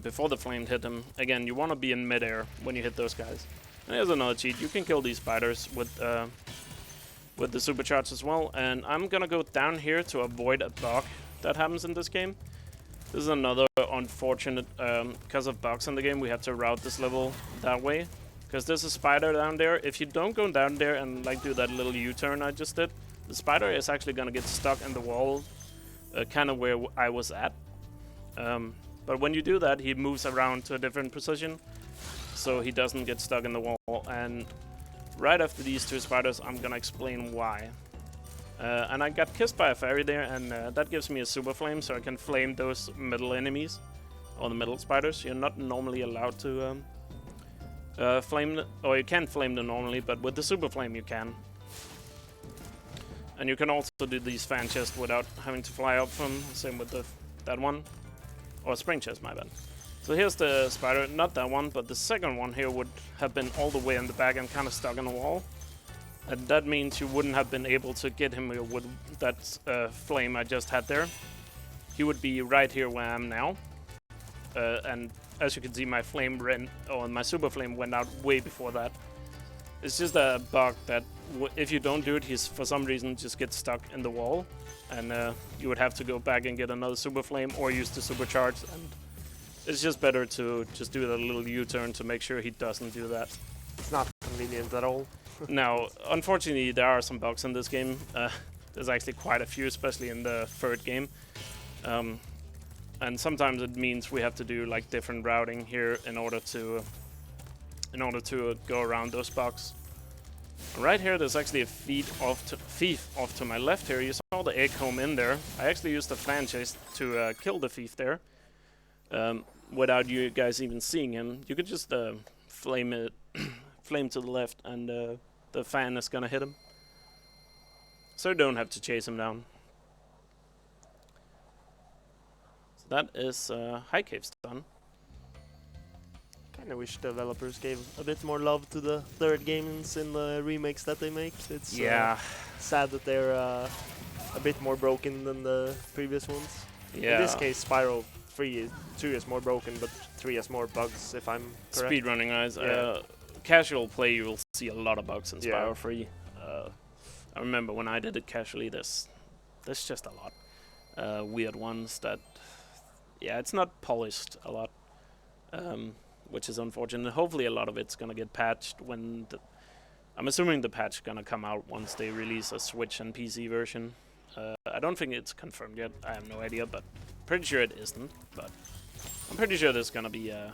before the flame hit him. Again, you want to be in midair when you hit those guys. And here's another cheat. You can kill these spiders with the supercharge as well. And I'm gonna go down here to avoid a bug that happens in this game. This is another unfortunate, because of bugs in the game, we have to route this level that way. Because there's a spider down there. If you don't go down there and like do that little U-turn I just did, the spider is actually gonna get stuck in the wall, kind of where I was at. But when you do that, he moves around to a different position, so he doesn't get stuck in the wall. And right after these 2 spiders, I'm gonna explain why. And I got kissed by a fairy there, and that gives me a super flame, so I can flame those middle enemies, or the middle spiders. You're not normally allowed to flame, or you can flame them normally, but with the super flame you can. And you can also do these fan chests without having to fly up from, same with that one. Or spring chest, my bad. So here's the spider, not that one, but the second one here would have been all the way in the back and kind of stuck in the wall. And that means you wouldn't have been able to get him with that flame I just had there. He would be right here where I am now. and as you can see, my flame my super flame went out way before that. It's just a bug that if you don't do it, he's for some reason just gets stuck in the wall, and you would have to go back and get another super flame or use the supercharge, and it's just better to just do that little U-turn to make sure he doesn't do that. It's not convenient at all. Now, unfortunately, there are some bugs in this game. There's actually quite a few, especially in the third game. And sometimes it means we have to do like different routing here in order to go around those bugs. Right here, there's actually a thief off to my left here. You saw the egg home in there. I actually used the fan chase to kill the thief there, without you guys even seeing him. You could just flame to the left, and the fan is gonna hit him. So you don't have to chase him down. So that is High Caves done. Kinda wish developers gave a bit more love to the third games in the remakes that they make. It's sad that they're a bit more broken than the previous ones. Yeah. In this case, Spyro 2 is more broken, but 3 has more bugs, if I'm correct. Speedrunning eyes. Yeah. Casual play, you will see a lot of bugs in Yeah. Spyro 3. I remember when I did it casually, there's just a lot. Weird ones that, yeah, it's not polished a lot, which is unfortunate. Hopefully a lot of it's gonna get patched when I'm assuming the patch gonna come out once they release a Switch and PC version. I don't think it's confirmed yet. I have no idea, but pretty sure it isn't. But I'm pretty sure there's gonna be a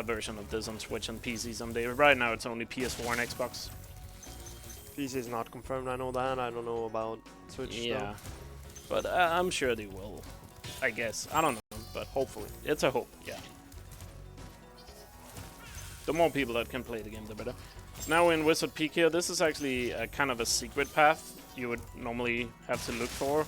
version of this on Switch and PC someday. Right now it's only PS4 and Xbox. PC is not confirmed, I know that. I don't know about Switch. Yeah, but I'm sure they will. I guess. I don't know, but hopefully. It's a hope, yeah. The more people that can play the game, the better. So now we're in Wizard Peak here. This is actually kind of a secret path you would normally have to look for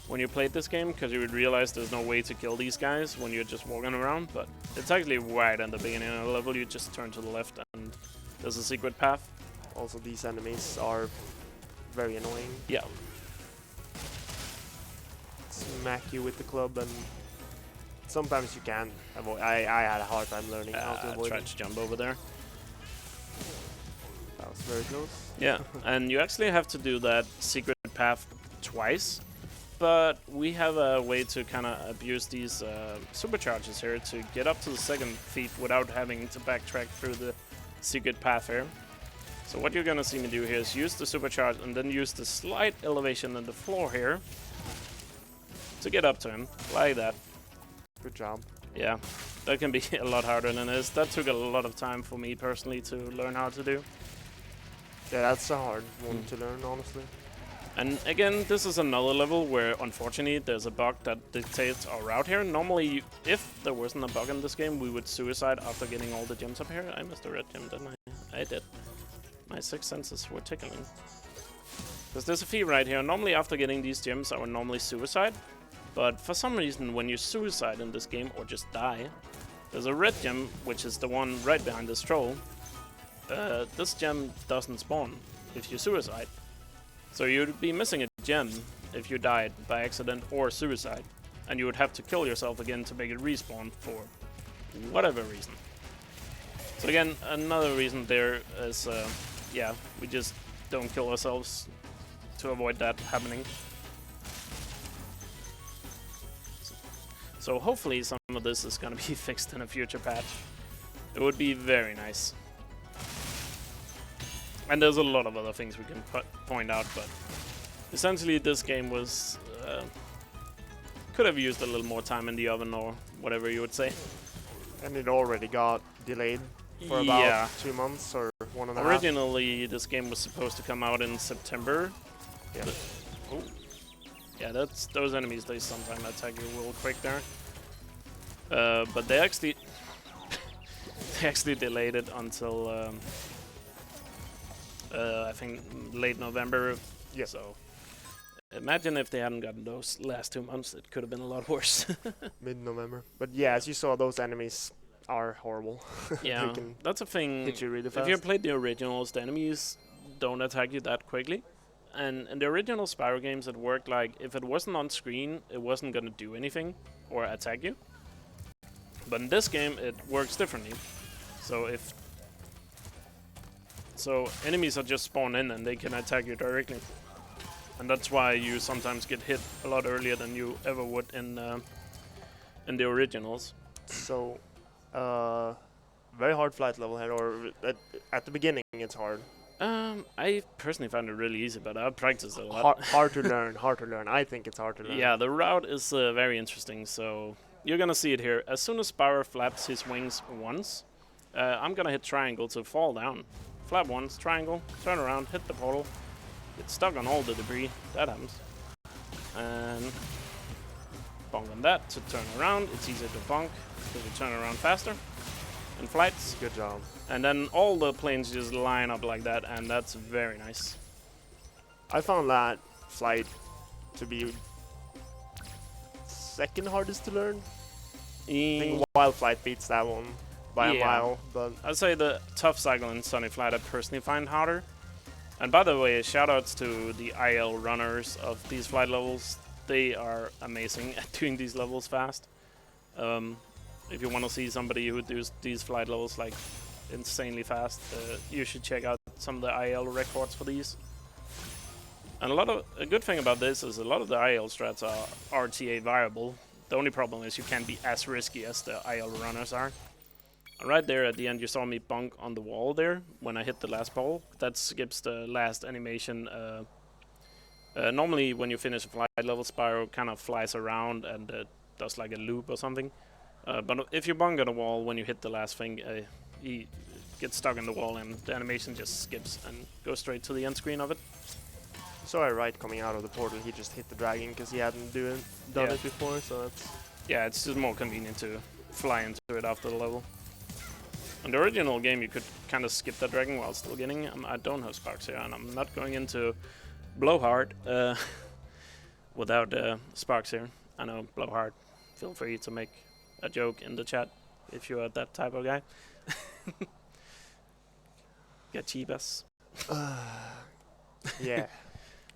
when you played this game, because you would realize there's no way to kill these guys when you're just walking around, but it's actually right at the beginning of the level. You just turn to the left and there's a secret path. Also, these enemies are very annoying. Yeah. Smack you with the club, and sometimes you can avoid. I had a hard time learning how to avoid Tried them. to jump over there. That was very close. Yeah, and you actually have to do that secret path twice, but we have a way to kind of abuse these supercharges here to get up to the second thief without having to backtrack through the secret path here. So what you're gonna see me do here is use the supercharge and then use the slight elevation in the floor here to get up to him, like that. Good job. Yeah, that can be a lot harder than this. That took a lot of time for me personally to learn how to do. Yeah, that's a hard one to learn, honestly. And again, this is another level where unfortunately there's a bug that dictates our route here. Normally, if there wasn't a bug in this game, we would suicide after getting all the gems up here. I missed a red gem, didn't I? I did. My sixth senses were tickling. Because there's a fee right here. Normally after getting these gems, I would normally suicide. But for some reason, when you suicide in this game, or just die, there's a red gem, which is the one right behind this troll. This gem doesn't spawn if you suicide. So you'd be missing a gem if you died by accident or suicide. And you would have to kill yourself again to make it respawn for whatever reason. So again, another reason there is, yeah, we just don't kill ourselves to avoid that happening. So hopefully some of this is gonna be fixed in a future patch. It would be very nice. And there's a lot of other things we can point out, but essentially this game was could have used a little more time in the oven or whatever you would say. And it already got delayed for about 2 months or 1.5. Originally, this game was supposed to come out in September. Yeah. Oh. Yeah, that's those enemies. They sometimes attack you real quick there. But they actually delayed it until I think late November. Yeah. So imagine if they hadn't gotten those last 2 months, it could have been a lot worse. Mid-November. But yeah, as you saw, those enemies are horrible. Yeah, They can that's a thing. hit you really If fast. you played the originals, the enemies don't attack you that quickly. and in the original Spyro games, it worked like if it wasn't on screen, it wasn't gonna do anything or attack you. But in this game, it works differently. So enemies are just spawned in and they can attack you directly, and that's why you sometimes get hit a lot earlier than you ever would in the originals. So, very hard flight level here, or at the beginning it's hard. I personally found it really easy, but I've practiced it a lot. Hard to learn, hard to learn. I think it's hard to learn. Yeah, the route is very interesting, so you're gonna see it here. As soon as Spyro flaps his wings once, I'm gonna hit triangle to fall down. Flap once, triangle, turn around, hit the portal, get stuck on all the debris, that happens. And bonk on that to turn around, it's easier to bonk, because you turn around faster. And flights. Good job. And then all the planes just line up like that, and that's very nice. I found that flight to be second hardest to learn. I think Wild Flight beats that one by a mile, but I'd say the tough cycle and Sunny Flight I personally find harder. And by the way, shoutouts to the IL runners of these flight levels. They are amazing at doing these levels fast. If you want to see somebody who does these flight levels like insanely fast, you should check out some of the IL records for these. And a good thing about this is a lot of the IL strats are RTA viable. The only problem is you can't be as risky as the IL runners are. And right there at the end you saw me bonk on the wall there when I hit the last ball. That skips the last animation. Normally when you finish a flight level, Spyro kind of flies around and does like a loop or something. But if you bonk on the wall when you hit the last thing, he gets stuck in the wall and the animation just skips and goes straight to the end screen of it. so right coming out of the portal, he just hit the dragon because he hadn't done it before. So that's it's just more convenient to fly into it after the level. In the original game, you could kind of skip the dragon while still getting. I don't have sparks here, and I'm not going into blowhard without sparks here. I know blowhard. Feel free to make a joke in the chat if you are that type of guy. Get cheapest. yeah.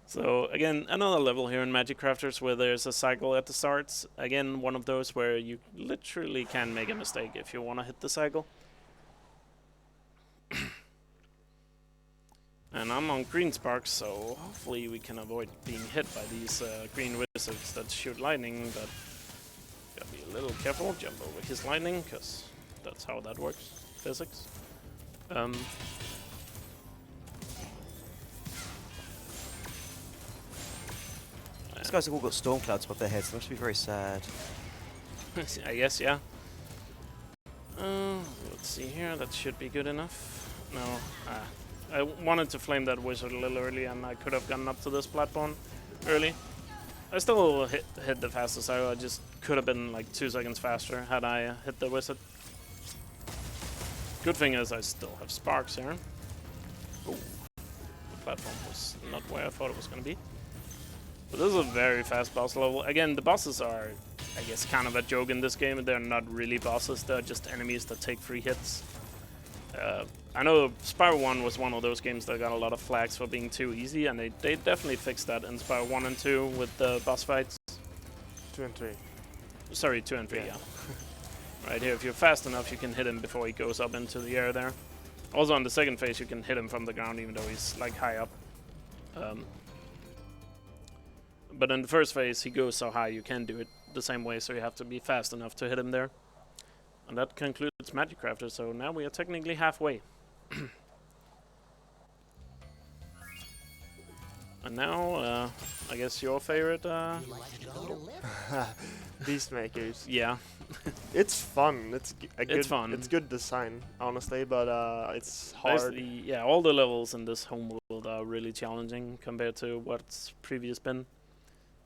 So again, another level here in Magic Crafters where there's a cycle at the start. Again, one of those where you literally can make a mistake if you want to hit the cycle. And I'm on green sparks, so hopefully we can avoid being hit by these green wizards that shoot lightning, but gotta be a little careful, jump over his lightning, because that's how that works, physics. These guys have all got storm clouds above their heads. They must be very sad. I guess, yeah. Let's see here, that should be good enough. No, I wanted to flame that wizard a little early, and I could have gotten up to this platform early. I still hit the fastest arrow, I just could have been like 2 seconds faster had I hit the wizard. Good thing is I still have sparks here. Ooh, the platform was not where I thought it was going to be. But this is a very fast boss level. Again, the bosses are, I guess, kind of a joke in this game. They're not really bosses, they're just enemies that take 3 hits. I know Spyro 1 was one of those games that got a lot of flags for being too easy, and they definitely fixed that in Spyro 1 and 2 with the boss fights. 2 and 3. Sorry, 2 and 3, yeah. Right here, if you're fast enough, you can hit him before he goes up into the air there. Also, on the second phase, you can hit him from the ground, even though he's like high up. But in the first phase, he goes so high, you can do it the same way, so you have to be fast enough to hit him there. And that concludes Magic Crafter, so now we are technically halfway. And now, I guess your favorite, Beastmakers. yeah. It's fun. It's fun. It's good design, honestly, but it's hard. Yeah, all the levels in this home world are really challenging compared to what's previous been.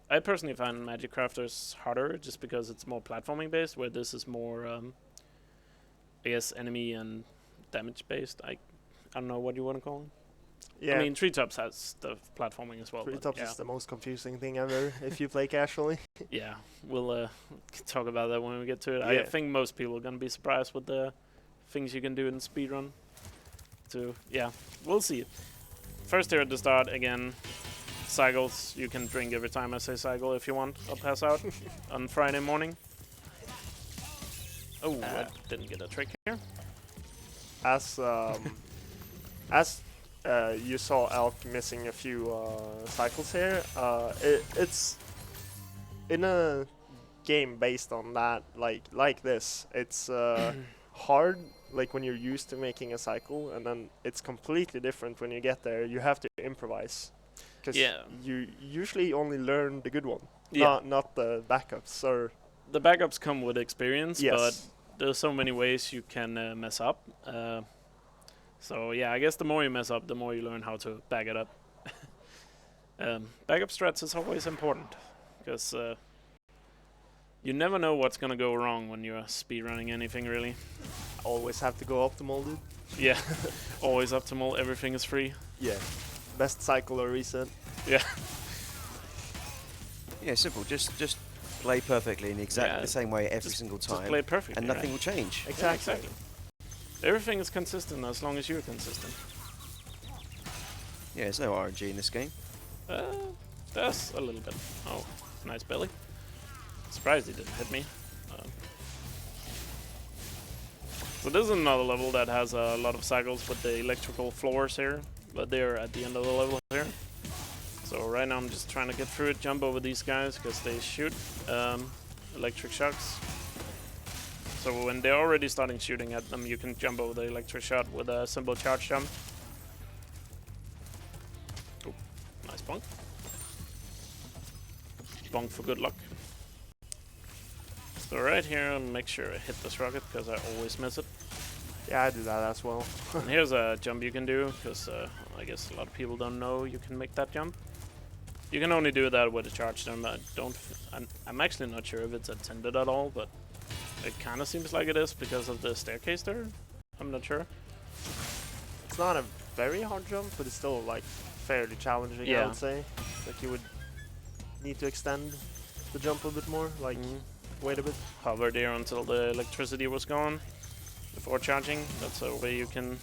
I personally find Magic Crafters harder just because it's more platforming based, where this is more, I guess, enemy and damage based. I don't know what you want to call it. Yeah. I mean, Treetops has the platforming as well. Treetops yeah. is the most confusing thing ever if you play casually. Yeah, we'll talk about that when we get to it. Yeah. I think most people are gonna be surprised with the things you can do in speedrun. Yeah, we'll see. First here at the start again, cycles. You can drink every time I say cycle if you want. I'll pass out on Friday morning. Oh, I didn't get a trick here. As as you saw Elk missing a few cycles here, it's in a game based on that, like this. It's hard, like when you're used to making a cycle, and then it's completely different when you get there. You have to improvise, because you usually only learn the good one, not the backups. Or the backups come with experience, yes. but there's so many ways you can mess up. So yeah, I guess the more you mess up, the more you learn how to back it up. Backup strats is always important, because you never know what's gonna go wrong when you're speedrunning anything, really. Always have to go optimal, dude. Yeah, always optimal, everything is free. Yeah, best cycle or reset. Yeah. Yeah, simple. Just play perfectly in exactly the same way every single time. Just play perfectly, and nothing will change. Exactly. Everything is consistent as long as you're consistent. Yeah, there's no RNG in this game. There's a little bit. Oh, nice belly. Surprised he didn't hit me. So this is another level that has a lot of cycles with the electrical floors here, but they're at the end of the level here. So right now I'm just trying to get through it, jump over these guys because they shoot electric shocks. So when they're already starting shooting at them, you can jump over the electric shot with a simple charge jump. Oh, nice bonk. Bonk for good luck. So right here, make sure I hit this rocket because I always miss it. Yeah, I do that as well. And here's a jump you can do because I guess a lot of people don't know you can make that jump. You can only do that with a charge jump. I'm actually not sure if it's intended at all, but it kind of seems like it is because of the staircase there. I'm not sure. It's not a very hard jump, but it's still like fairly challenging, I would say. Like you would need to extend the jump a bit more, like wait a bit. Hover there until the electricity was gone before charging. That's a way you can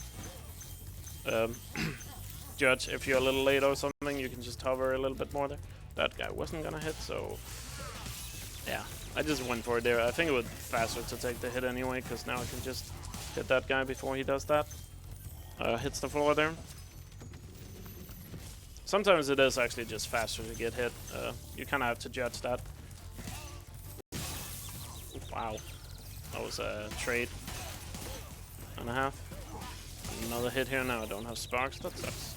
judge if you're a little late or something. You can just hover a little bit more there. That guy wasn't gonna hit, so yeah, I just went for it there. I think it would be faster to take the hit anyway, because now I can just hit that guy before he does that. Hits the floor there. Sometimes it is actually just faster to get hit. You kind of have to judge that. Wow, that was a trade and a half. Another hit here. Now I don't have sparks. That sucks.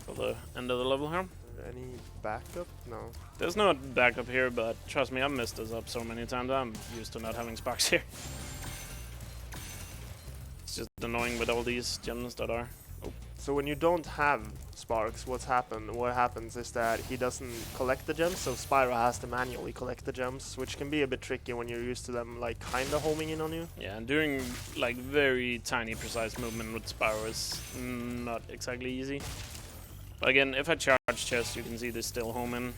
For the end of the level here. Any backup? No. There's no backup here, but trust me, I've messed this up so many times. I'm used to not having sparks here. It's just annoying with all these gems that are. Oh. So when you don't have sparks, what happens is that he doesn't collect the gems, so Spyro has to manually collect the gems, which can be a bit tricky when you're used to them like kinda homing in on you. Yeah, and doing like very tiny precise movement with Spyro is not exactly easy. But again, if I charge chest, you can see they still home in.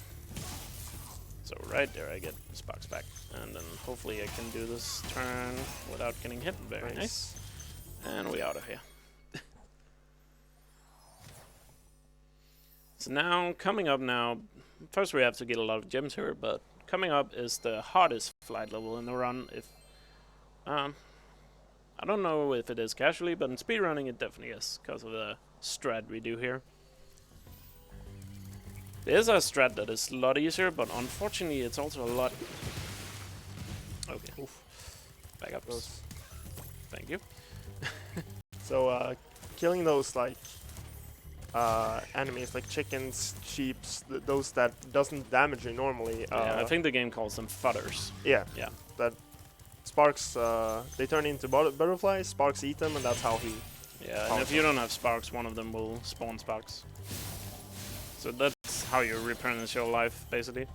So right there I get sparks back. And then hopefully I can do this turn without getting hit. Very nice. And we're out of here. So now, coming up now, first we have to get a lot of gems here, but coming up is the hardest flight level in the run. If I don't know if it is casually, but in speedrunning it definitely is, because of the strat we do here. There is a strat that is a lot easier, but unfortunately it's also a lot... Okay. Oof. Back up. Thank you. So killing those like enemies like chickens, sheep, those that doesn't damage you normally. Yeah, I think the game calls them fudders. Yeah. Yeah. That sparks, they turn into butterflies, sparks eat them, and that's how he... Yeah, and if you don't have sparks, one of them will spawn sparks. So that's how you replenish your life, basically.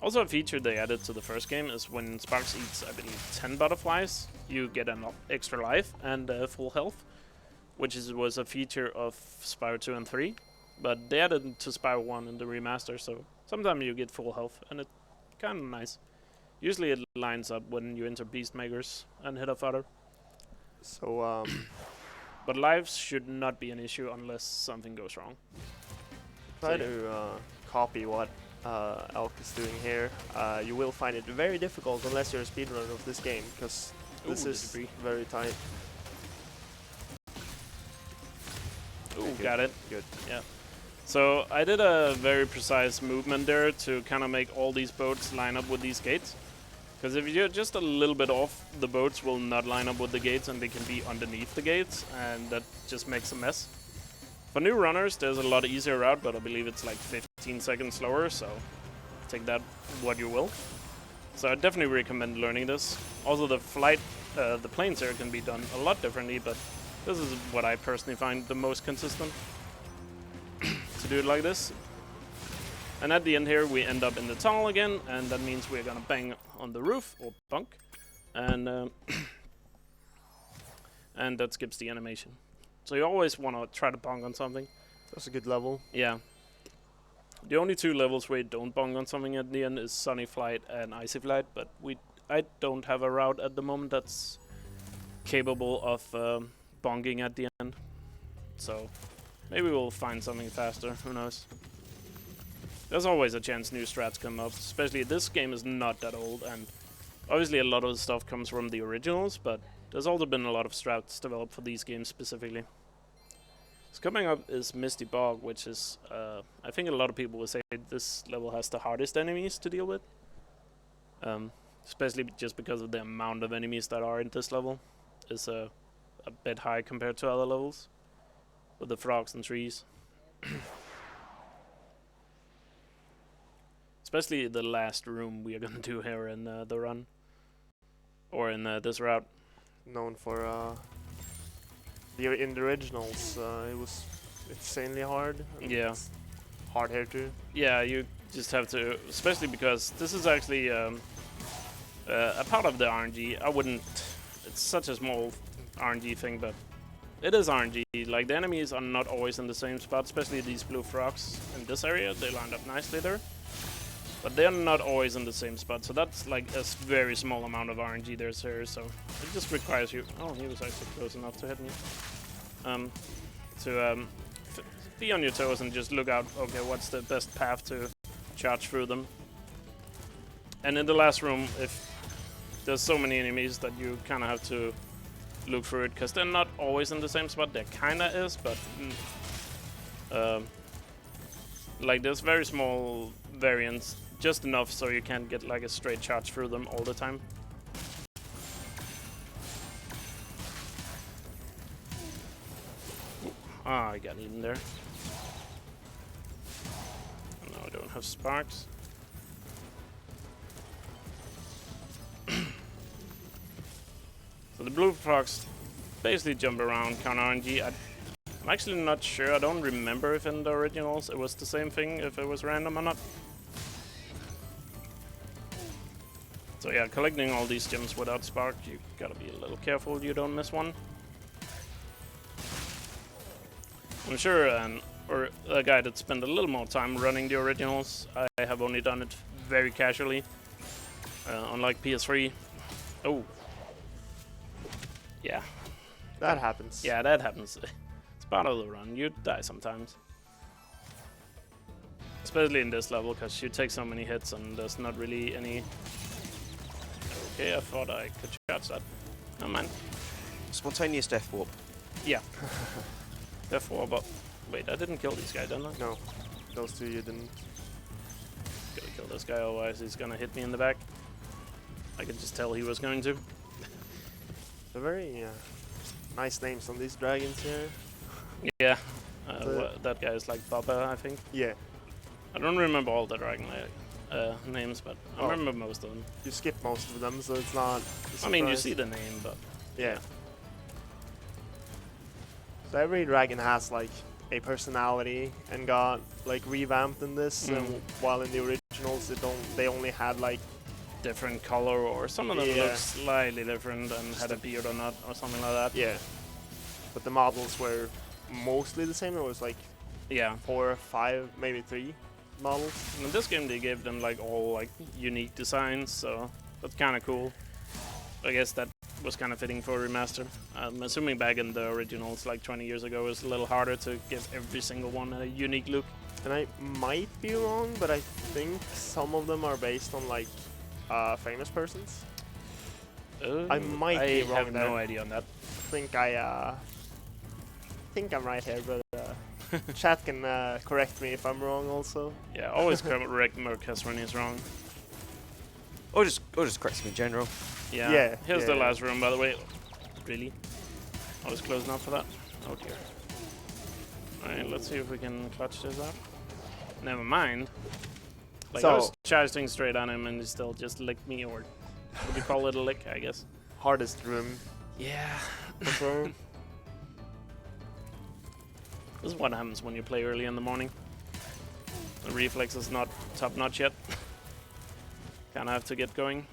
Also a feature they added to the first game is when Sparks eats, I believe, 10 butterflies, you get an extra life and full health, which was a feature of Spyro 2 and 3, but they added it to Spyro 1 in the remaster, so sometimes you get full health, and it's kind of nice. Usually it lines up when you enter Beastmakers and hit a fodder. So, but lives should not be an issue unless something goes wrong. try to copy what Elk is doing here, you will find it very difficult unless you're a speedrunner of this game, because this is very tight. Ooh, got it. Good. Yeah. So I did a very precise movement there to kind of make all these boats line up with these gates. Because if you're just a little bit off, the boats will not line up with the gates and they can be underneath the gates, and that just makes a mess. For new runners, there's a lot easier route, but I believe it's like 15 seconds slower, so take that what you will. So I definitely recommend learning this. Also, the flight, the planes here can be done a lot differently, but this is what I personally find the most consistent. To do it like this. And at the end here, we end up in the tunnel again, and that means we're gonna bang on the roof, or bunk, and and that skips the animation. So you always want to try to bong on something. That's a good level. Yeah. The only two levels where you don't bong on something at the end is Sunny Flight and Icy Flight, but I don't have a route at the moment that's capable of bonging at the end. So maybe we'll find something faster, who knows. There's always a chance new strats come up, especially this game is not that old, and obviously a lot of the stuff comes from the originals, but there's also been a lot of strats developed for these games specifically. So coming up is Misty Bog, which is, I think a lot of people will say this level has the hardest enemies to deal with. Especially just because of the amount of enemies that are in this level is a bit high compared to other levels with the frogs and trees. Especially the last room we are gonna do here in the run, or in this route. Known for in the originals, it was insanely hard. Yeah. It's hard here too. Yeah, you just have to, especially because this is actually a part of the RNG. I wouldn't. It's such a small RNG thing, but it is RNG. Like the enemies are not always in the same spot, especially these blue frogs in this area. They lined up nicely there. But they're not always in the same spot, so that's like a very small amount of RNG there's here, so it just requires you... Oh, he was actually close enough to hit me. To be on your toes and just look out, okay, what's the best path to charge through them. And in the last room, if there's so many enemies that you kind of have to look through it, because they're not always in the same spot. There kind of is, but... like there's very small variants, just enough so you can't get like a straight charge through them all the time. Ah, I got eaten there. No, I don't have sparks. So the blue frogs basically jump around, counter RNG. I'm actually not sure. I don't remember if in the originals it was the same thing, if it was random or not. So yeah, collecting all these gems without spark, you gotta be a little careful you don't miss one. I'm sure or a guy that spent a little more time running the originals. I have only done it very casually, unlike PS3. Oh. Yeah. That happens. Yeah, that happens. It's part of the run. You die sometimes. Especially in this level, because you take so many hits and there's not really any... Okay, I thought I could charge that. Oh man. Spontaneous death warp. Yeah. Death warp, but... Wait, I didn't kill these guys, didn't I? No. Those two you didn't. Gotta kill this guy, otherwise he's gonna hit me in the back. I could just tell he was going to. They're very nice names on these dragons here. Yeah. That guy is like Baba, I think. Yeah. I don't remember all the dragon names, but I remember most of them. You skip most of them, so it's not... I mean, you see the name, but... Yeah. So every dragon has like a personality and got like revamped in this, while in the originals they only had like different color, or some of them look slightly different and had a beard or not, or something like that. Yeah. But the models were mostly the same. It was like 4 or 5, maybe 3 models. In this game they gave them like all like unique designs, so that's kind of cool. I guess that was kind of fitting for a remaster. I'm assuming back in the originals like 20 years ago it was a little harder to give every single one a unique look. And I might be wrong, but I think some of them are based on like famous persons. I might be wrong I have there. no idea on that. Think I'm right here, but chat can correct me if I'm wrong also. Yeah, always correct Marcus when he's wrong. Or just correct me in general. Yeah. Yeah, Here's yeah, the yeah. last room, by the way. Really? I was close enough for that. Oh dear. Alright, let's see if we can clutch this up. Never mind. Like, I was So charging straight on him and he still just licked me, or what do you call it, a lick, I guess. hardest room Yeah. for sure. This is what happens when you play early in the morning. The reflex is not top notch yet. Kinda have to get going.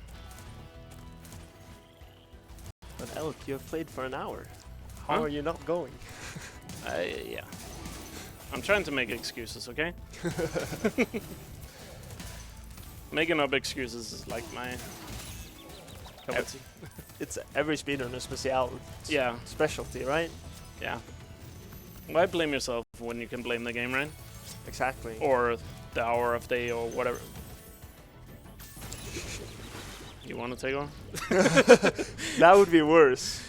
But Elk, you have played for an hour. How Huh? are you not going? Yeah. I'm trying to make excuses, okay? Making up excuses is like my It's, it's every speedrunner specialty, right? Yeah. Why blame yourself when you can blame the game, right? Exactly. Or the hour of day or whatever. You want to take on? That would be worse.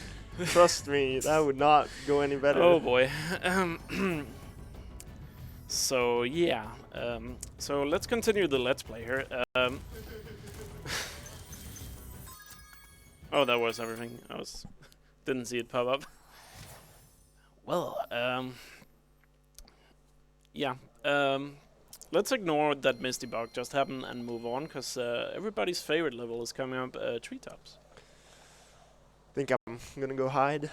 Trust me, that would not go any better. Oh boy. So yeah. So let's continue the let's play here. Oh, that was everything. Didn't see it pop up. Well, yeah. Let's ignore that Misty Bog just happened and move on, because everybody's favorite level is coming up, Treetops. Think I'm gonna go hide.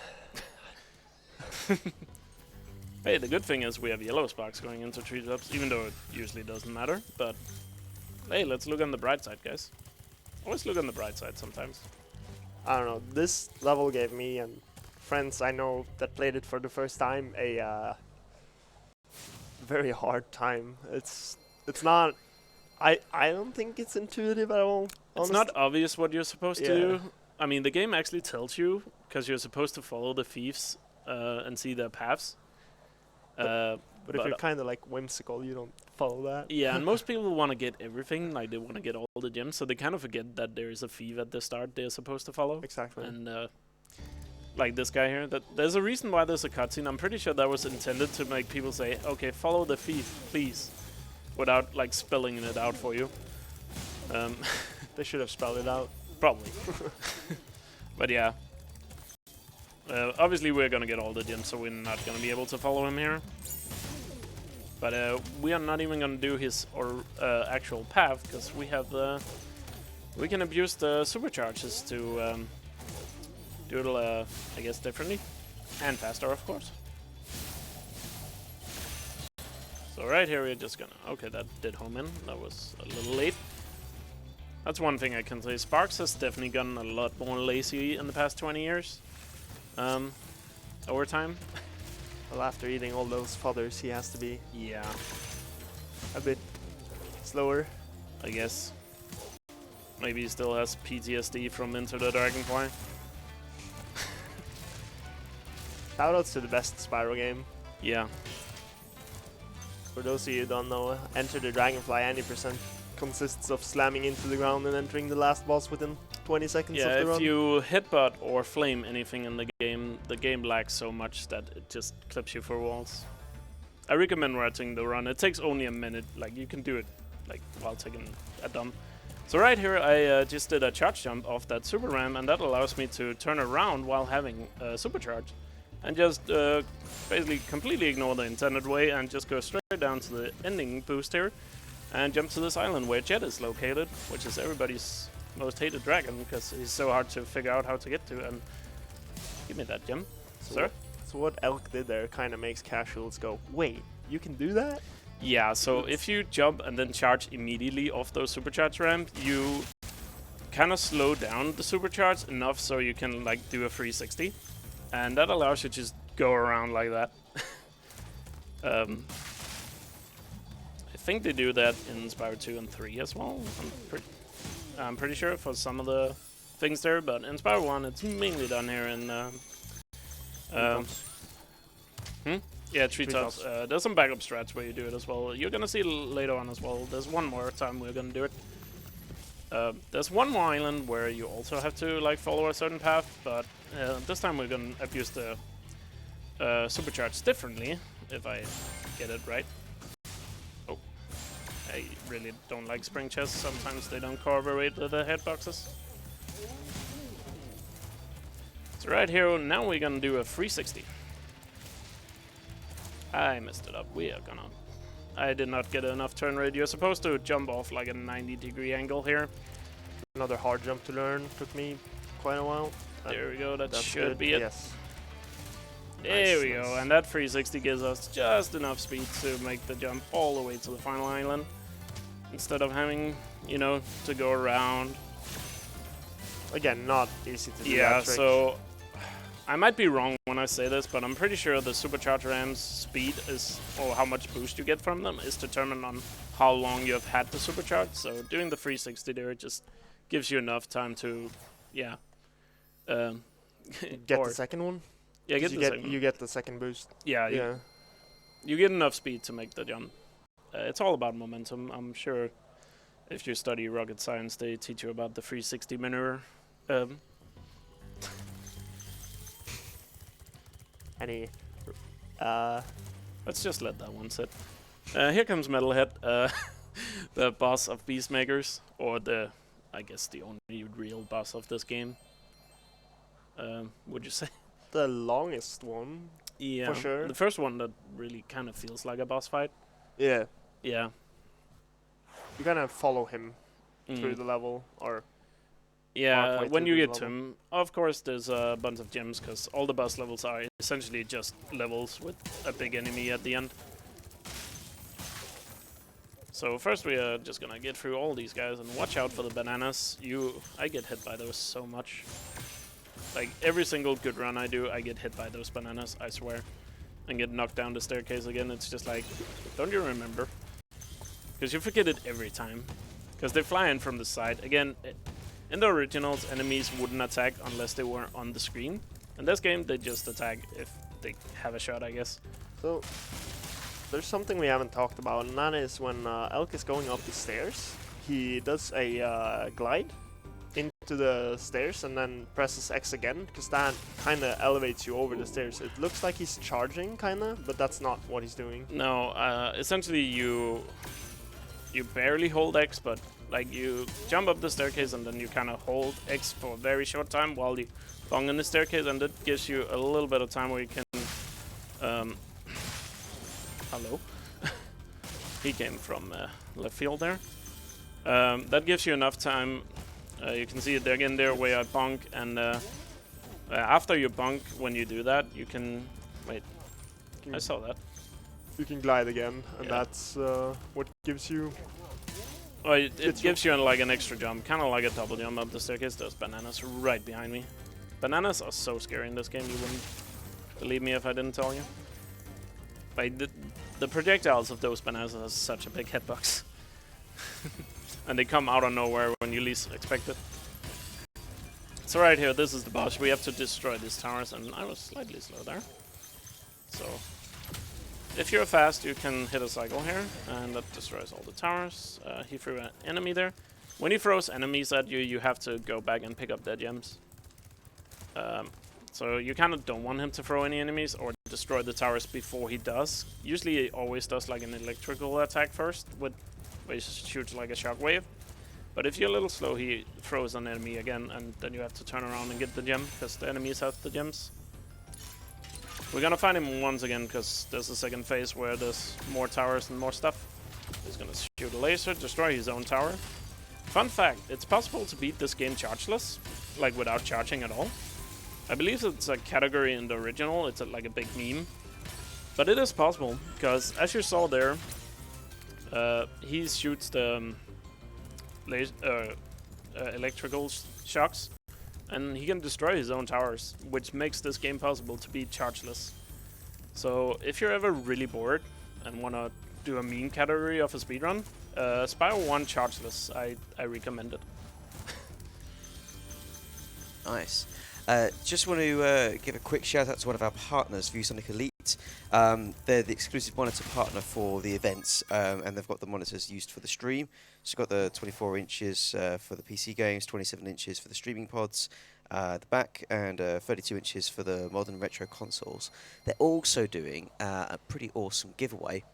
Hey, the good thing is we have yellow sparks going into Treetops, even though it usually doesn't matter. But hey, let's look on the bright side, guys. Always look on the bright side sometimes. I don't know. This level gave me and friends I know that played it for the first time a very hard time. It's not. I don't think it's intuitive at all. It's not obvious what you're supposed to Yeah. do. I mean, the game actually tells you, because you're supposed to follow the thieves and see their paths. But if you're kind of like whimsical, you don't follow that. Yeah, and most people want to get everything, like they want to get all the gems, so they kind of forget that there is a thief at the start they're supposed to follow. Exactly. And like this guy here, there's a reason why there's a cutscene. I'm pretty sure that was intended to make people say, okay, follow the thief, please, without like spelling it out for you. They should have spelled it out. Probably. But yeah. Obviously we're gonna get all the gems, so we're not gonna be able to follow him here. But we are not even gonna do his actual path, because we have we can abuse the supercharges to do it, I guess, differently and faster, of course. So right here we're just gonna. Okay, that did home in. That was a little late. That's one thing I can say. Sparks has definitely gotten a lot more lazy in the past 20 years. Over time. Well, after eating all those fodders, he has to be Yeah, a bit slower. I guess. Maybe he still has PTSD from Enter the Dragonfly. Shoutouts to the best Spyro game. Yeah. For those of you who don't know, Enter the Dragonfly 90% consists of slamming into the ground and entering the last boss within 20 seconds of Yeah, the if run. you headbutt or flame anything in the game lags so much that it just clips you for walls. I recommend writing the run. It takes only a minute. Like, you can do it like while taking a dump. So right here, I just did a charge jump off that super ram, and that allows me to turn around while having a supercharge, and just basically completely ignore the intended way and just go straight down to the ending boost here, and jump to this island where Jet is located, which is everybody's most hated dragon, because he's so hard to figure out how to get to. And give me that gem, sir. So what Elk did there kind of makes casuals go, wait, you can do that? Yeah, so if you jump and then charge immediately off those supercharge ramp, you kind of slow down the supercharge enough so you can like do a 360, and that allows you to just go around like that. I think they do that in Spyro 2 and 3 as well. I'm pretty sure for some of the things there, but in Spyro 1 it's mainly done here in Yeah, treetops. There's some backup strats where you do it as well. You're gonna see later on as well. There's one more time we're gonna do it. There's one more island where you also have to like follow a certain path, but this time we're gonna abuse the supercharge differently, if I get it right. Oh, I really don't like spring chests. Sometimes they don't cooperate with the hitboxes. So right here, now we're gonna do a 360. I messed it up. We are gonna... I did not get enough turn rate. You're supposed to jump off like a 90-degree angle here. Another hard jump to learn. Took me quite a while. There we go. That should good. be it. Yes. There Nice, we go. nice. And that 360 gives us just enough speed to make the jump all the way to the final island. Instead of having, you know, to go around. Again, not easy to do Yeah, that trick. so... I might be wrong when I say this, but I'm pretty sure the supercharger ram's speed is, or how much boost you get from them, is determined on how long you have had the supercharge. So doing the 360 there just gives you enough time to, yeah. Get the second one? Yeah, get the second one. You get the second boost. Yeah, Yeah. you get enough speed to make the jump. It's all about momentum. I'm sure if you study rocket science, they teach you about the 360 maneuver. Let's just let that one sit. Here comes Metalhead, the boss of Beastmakers, or I guess the only real boss of this game. Would you say? The longest one. Yeah, for sure. The first one that really kind of feels like a boss fight. Yeah. Yeah. You kind of follow him Mm. through the level, or Yeah, halfway when through you the get to level. him, of course there's a bunch of gems, because all the boss levels are essentially just levels with a big enemy at the end. So first we are just gonna get through all these guys and watch out for the bananas. I get hit by those so much. Like every single good run I do, I get hit by those bananas, I swear. And get knocked down the staircase again. It's just like, don't you remember? Because you forget it every time. Because they fly in from the side. Again, in the originals, enemies wouldn't attack unless they were on the screen. In this game, they just attack if they have a shot, I guess. So, there's something we haven't talked about, and that is when Elk is going up the stairs, he does a glide into the stairs and then presses X again, because that kind of elevates you over the stairs. It looks like he's charging, kind of, but that's not what he's doing. No, essentially you barely hold X, but like you jump up the staircase and then you kind of hold X for a very short time while you bong in the staircase, and that gives you a little bit of time where you can hello. He came from left field there. That gives you enough time. You can see it there again there where I bonk, and after you bonk, when you do that, you can wait. I saw that. You can glide again, and Yeah. that's what gives you. Oh, it gives you like an extra jump, kind of like a double jump up the staircase. There's bananas right behind me. Bananas are so scary in this game. You wouldn't believe me if I didn't tell you. Like the projectiles of those bananas are such a big hitbox. And they come out of nowhere when you least expect it. So right here, this is the boss. We have to destroy these towers, and I was slightly slow there. So if you're fast, you can hit a cycle here, and that destroys all the towers. He threw an enemy there. When he throws enemies at you, you have to go back and pick up their gems. So you kind of don't want him to throw any enemies or destroy the towers before he does. Usually he always does like an electrical attack first, where he shoots like a shockwave. But if you're a little slow, he throws an enemy again, and then you have to turn around and get the gem, because the enemies have the gems. We're gonna find him once again, because there's a second phase where there's more towers and more stuff. He's gonna shoot a laser, destroy his own tower. Fun fact, it's possible to beat this game chargeless, like without charging at all. I believe it's a category in the original, it's like a big meme. But it is possible, because as you saw there, he shoots the electrical shocks, and he can destroy his own towers, which makes this game possible to be chargeless. So if you're ever really bored and want to do a meme category of a speedrun, Spyro 1 chargeless, I recommend it. Nice. Just want to give a quick shout out to one of our partners, ViewSonic Elite. They're the exclusive monitor partner for the events, and they've got the monitors used for the stream. So you've got the 24 inches for the PC games, 27 inches for the streaming pods, the back, and 32 inches for the modern retro consoles. They're also doing a pretty awesome giveaway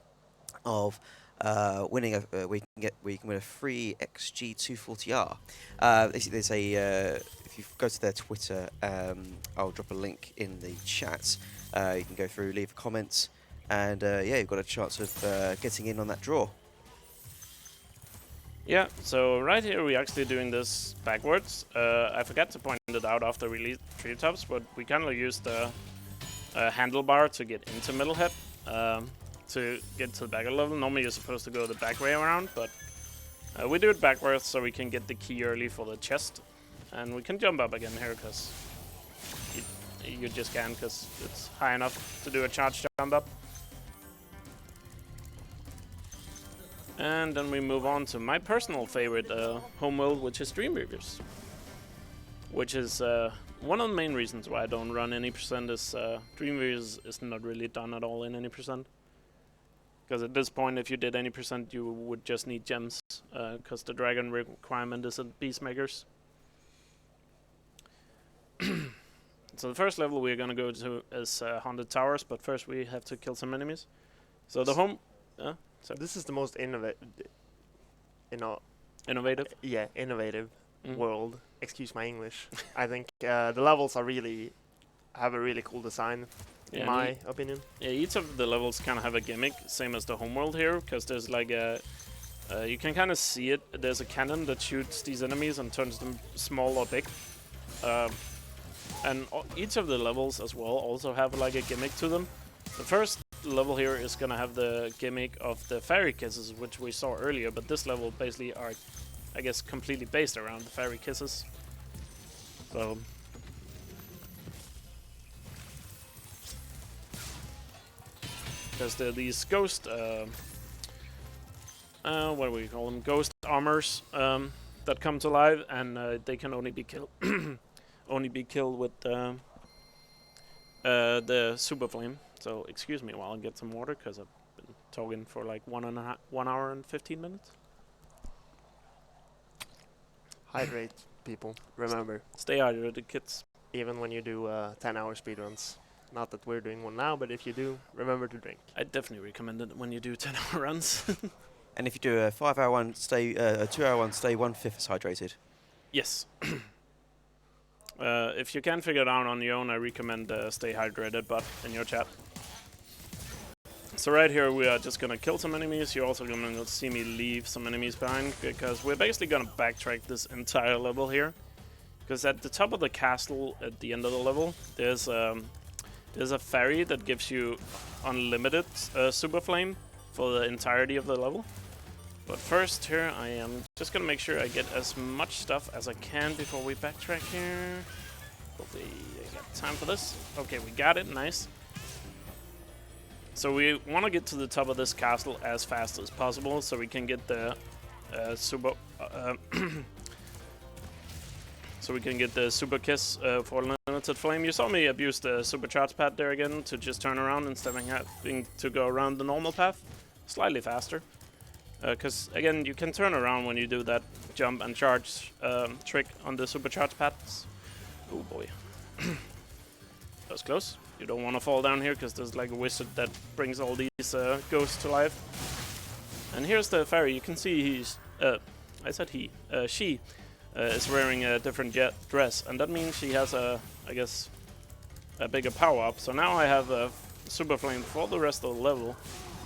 of winning where you can win a free XG240R. There's a if you go to their Twitter, I'll drop a link in the chat. You can go through, leave a comment, and yeah, you've got a chance of getting in on that draw. Yeah, so right here we're actually doing this backwards. I forgot to point it out after we released Treetops, but we kind of used the handlebar to get into Middlehead. To get to the back of the level. Normally you're supposed to go the back way around, but we do it backwards so we can get the key early for the chest. And we can jump up again here because you just can, because it's high enough to do a charge jump up. And then we move on to my personal favorite homeworld, which is Dreamweavers. Which is one of the main reasons why I don't run any percent is Dreamweavers is not really done at all in any percent. Because at this point, if you did any percent, you would just need gems, because the dragon requirement is at Beastmakers. So the first level we're gonna go to is Haunted Towers, but first we have to kill some enemies. So the home... so This is the most innovative... innovative? Yeah, innovative world. Excuse my English. I think the levels have a really cool design. Yeah, in my opinion. Yeah, each of the levels kind of have a gimmick, same as the homeworld here, because there's like a... you can kind of see it. There's a cannon that shoots these enemies and turns them small or big. And each of the levels as well also have like a gimmick to them. The first level here is going to have the gimmick of the fairy kisses, which we saw earlier, but this level basically are, I guess, completely based around the fairy kisses. So... because there are these ghost, what do we call them? Ghost armors that come to life, and they can only be killed, with the super flame. So excuse me while I get some water, because I've been talking for like 1 hour and 15 minutes. Hydrate, people. Remember. Stay hydrated, kids. Even when you do 10-hour speedruns. Not that we're doing one now, but if you do, remember to drink. I definitely recommend it when you do 10-hour runs. And if you do a 5-hour one, stay a 2-hour one, stay 1/5 as hydrated. Yes. If you can figure it out on your own, I recommend stay hydrated, but in your chat. So right here we are just gonna kill some enemies. You're also gonna see me leave some enemies behind, because we're basically gonna backtrack this entire level here. Because at the top of the castle, at the end of the level, there's a fairy that gives you unlimited super flame for the entirety of the level. But first here, I am just gonna make sure I get as much stuff as I can before we backtrack here. Hopefully I got time for this. Okay, we got it, nice. So we want to get to the top of this castle as fast as possible so we can get the super... so we can get the super kiss for limited flame. You saw me abuse the super charge pad there again to just turn around instead of having to go around the normal path. Slightly faster. Because again, you can turn around when you do that jump and charge trick on the super charge pads. Oh boy. That was close. You don't want to fall down here because there's like a wizard that brings all these ghosts to life. And here's the fairy. You can see he's... I said he. She. Is wearing a different dress, and that means she has I guess, a bigger power-up. So now I have a super flame for the rest of the level,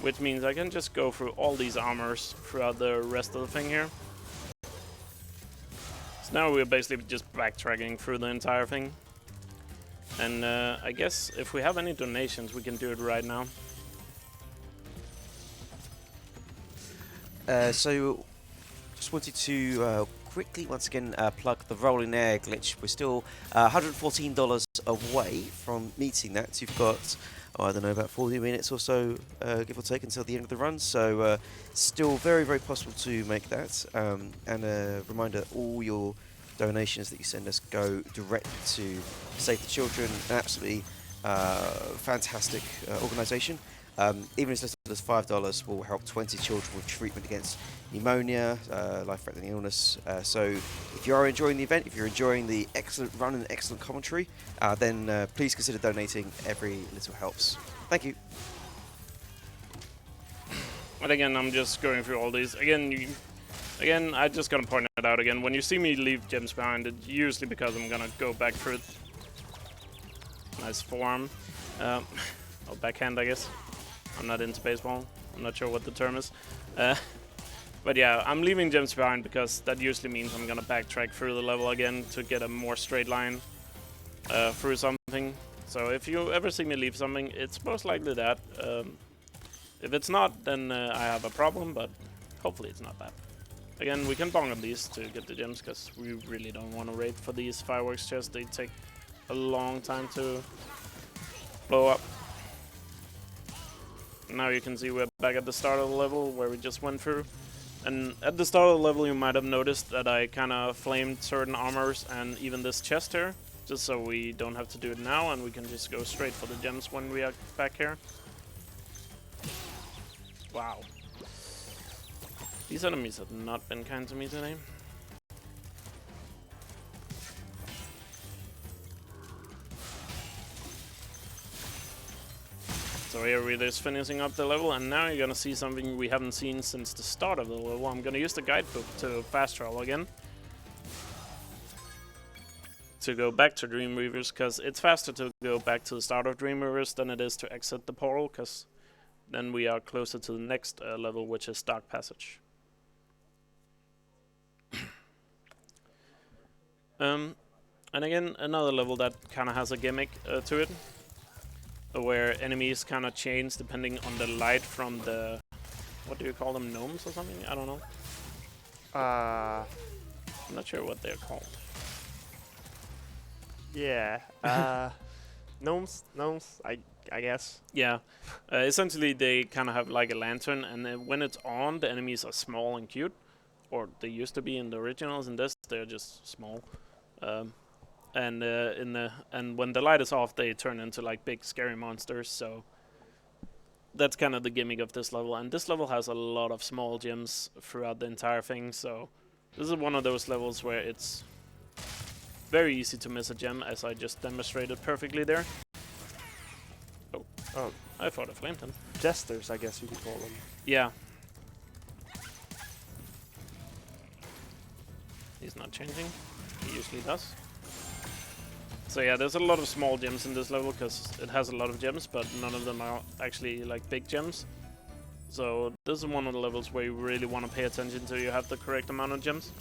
which means I can just go through all these armors throughout the rest of the thing here. So now we're basically just backtracking through the entire thing. And I guess if we have any donations, we can do it right now. So, just wanted to quickly once again plug the rolling air glitch. We're still $114 away from meeting that. You've got, I don't know, about 40 minutes or so, give or take, until the end of the run. So still very, very possible to make that. And a reminder, all your donations that you send us go direct to Save the Children, an absolutely fantastic organisation. Even as little as $5 will help 20 children with treatment against pneumonia, life-threatening illness. So if you are enjoying the event, if you're enjoying the excellent run and excellent commentary, then please consider donating. Every little helps. Thank you. But again, I'm just going through all these. Again, I just gonna point it out again. When you see me leave gems behind, it's usually because I'm gonna go back through it. Nice form. Or backhand, I guess. I'm not into baseball. I'm not sure what the term is. But yeah, I'm leaving gems behind because that usually means I'm gonna backtrack through the level again to get a more straight line through something. So if you ever see me leave something, it's most likely that. If it's not, then I have a problem, but hopefully it's not that. Again, we can bong on these to get the gems because we really don't want to raid for these fireworks chests. They take a long time to blow up. Now you can see we're back at the start of the level where we just went through. And at the start of the level you might have noticed that I kind of flamed certain armors and even this chest here. Just so we don't have to do it now and we can just go straight for the gems when we are back here. Wow. These enemies have not been kind to me today. So here we're just finishing up the level, and now you're gonna see something we haven't seen since the start of the level. I'm gonna use the guidebook to fast travel again. To go back to Dreamweavers, because it's faster to go back to the start of Dreamweavers than it is to exit the portal, because then we are closer to the next level, which is Dark Passage. And again, another level that kind of has a gimmick to it, where enemies kind of change depending on the light from the, what do you call them, gnomes or something? I don't know. I'm not sure what they're called. Yeah. Gnomes, I guess. Yeah. Essentially, they kind of have like a lantern, and when it's on, the enemies are small and cute. Or they used to be in the originals. In this, they're just small. And when the light is off, they turn into like big scary monsters. So that's kind of the gimmick of this level. And this level has a lot of small gems throughout the entire thing. So this is one of those levels where it's very easy to miss a gem, as I just demonstrated perfectly there. Oh, I thought I flamed him. Jesters, I guess you could call them. Yeah. He's not changing. He usually does. So yeah, there's a lot of small gems in this level because it has a lot of gems, but none of them are actually like big gems. So this is one of the levels where you really want to pay attention to you have the correct amount of gems.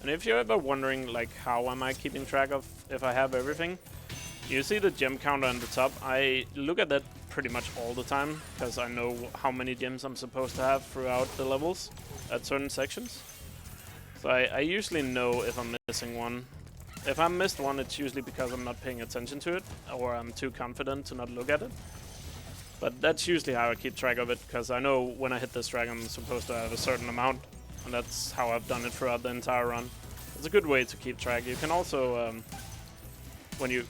And if you're ever wondering like how am I keeping track of if I have everything, you see the gem counter on the top. I look at that pretty much all the time because I know how many gems I'm supposed to have throughout the levels at certain sections. So I usually know if I'm missing one. If I missed one, it's usually because I'm not paying attention to it, or I'm too confident to not look at it. But that's usually how I keep track of it, because I know when I hit this dragon I'm supposed to have a certain amount, and that's how I've done it throughout the entire run. It's a good way to keep track. You can also, you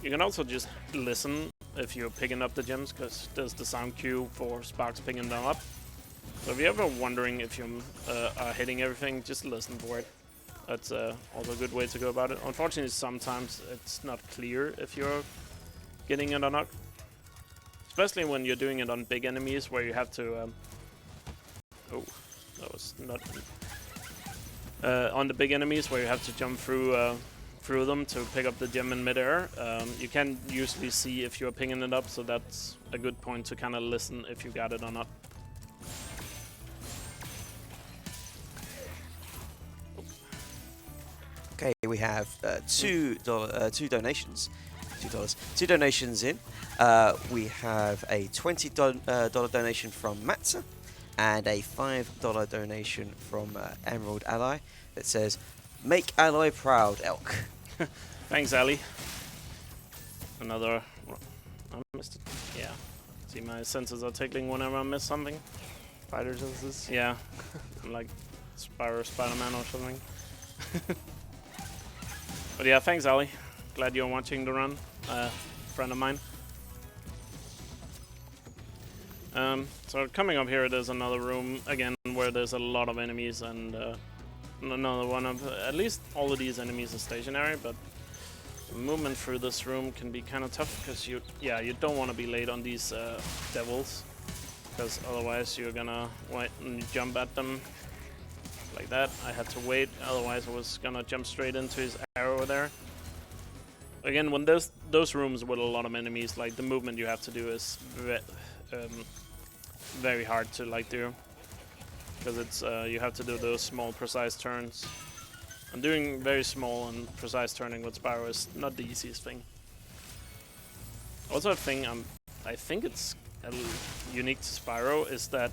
can also just listen if you're picking up the gems, because there's the sound cue for Sparks picking them up. So if you're ever wondering if you are hitting everything, just listen for it. That's also a good way to go about it. Unfortunately, sometimes it's not clear if you're getting it or not. Especially when you're doing it on big enemies where you have to... oh, that was not... on the big enemies where you have to jump through them to pick up the gem in midair. You can usually see if you're picking it up, so that's a good point to kind of listen if you got it or not. Okay, we have two donations. Two donations in. We have a $20 donation from Matza and a $5 donation from Emerald Ally that says, "Make Ally proud, Elk." Thanks, Ali. Another... I missed it. Yeah. See, my senses are tickling whenever I miss something. Spider senses. Yeah. I'm like Spider-Man or something. But yeah, thanks, Ali. Glad you're watching the run, friend of mine. So coming up here, there's another room again where there's a lot of enemies, and another one of at least all of these enemies are stationary, but movement through this room can be kind of tough because you don't want to be late on these devils, because otherwise you're gonna wait and jump at them like that. I had to wait, otherwise I was gonna jump straight into his arrow there. Again, when there's those rooms with a lot of enemies, like the movement you have to do is very hard to like do, because it's you have to do those small precise turns. And doing very small and precise turning with Spyro is not the easiest thing. Also, a thing I think it's unique to Spyro is that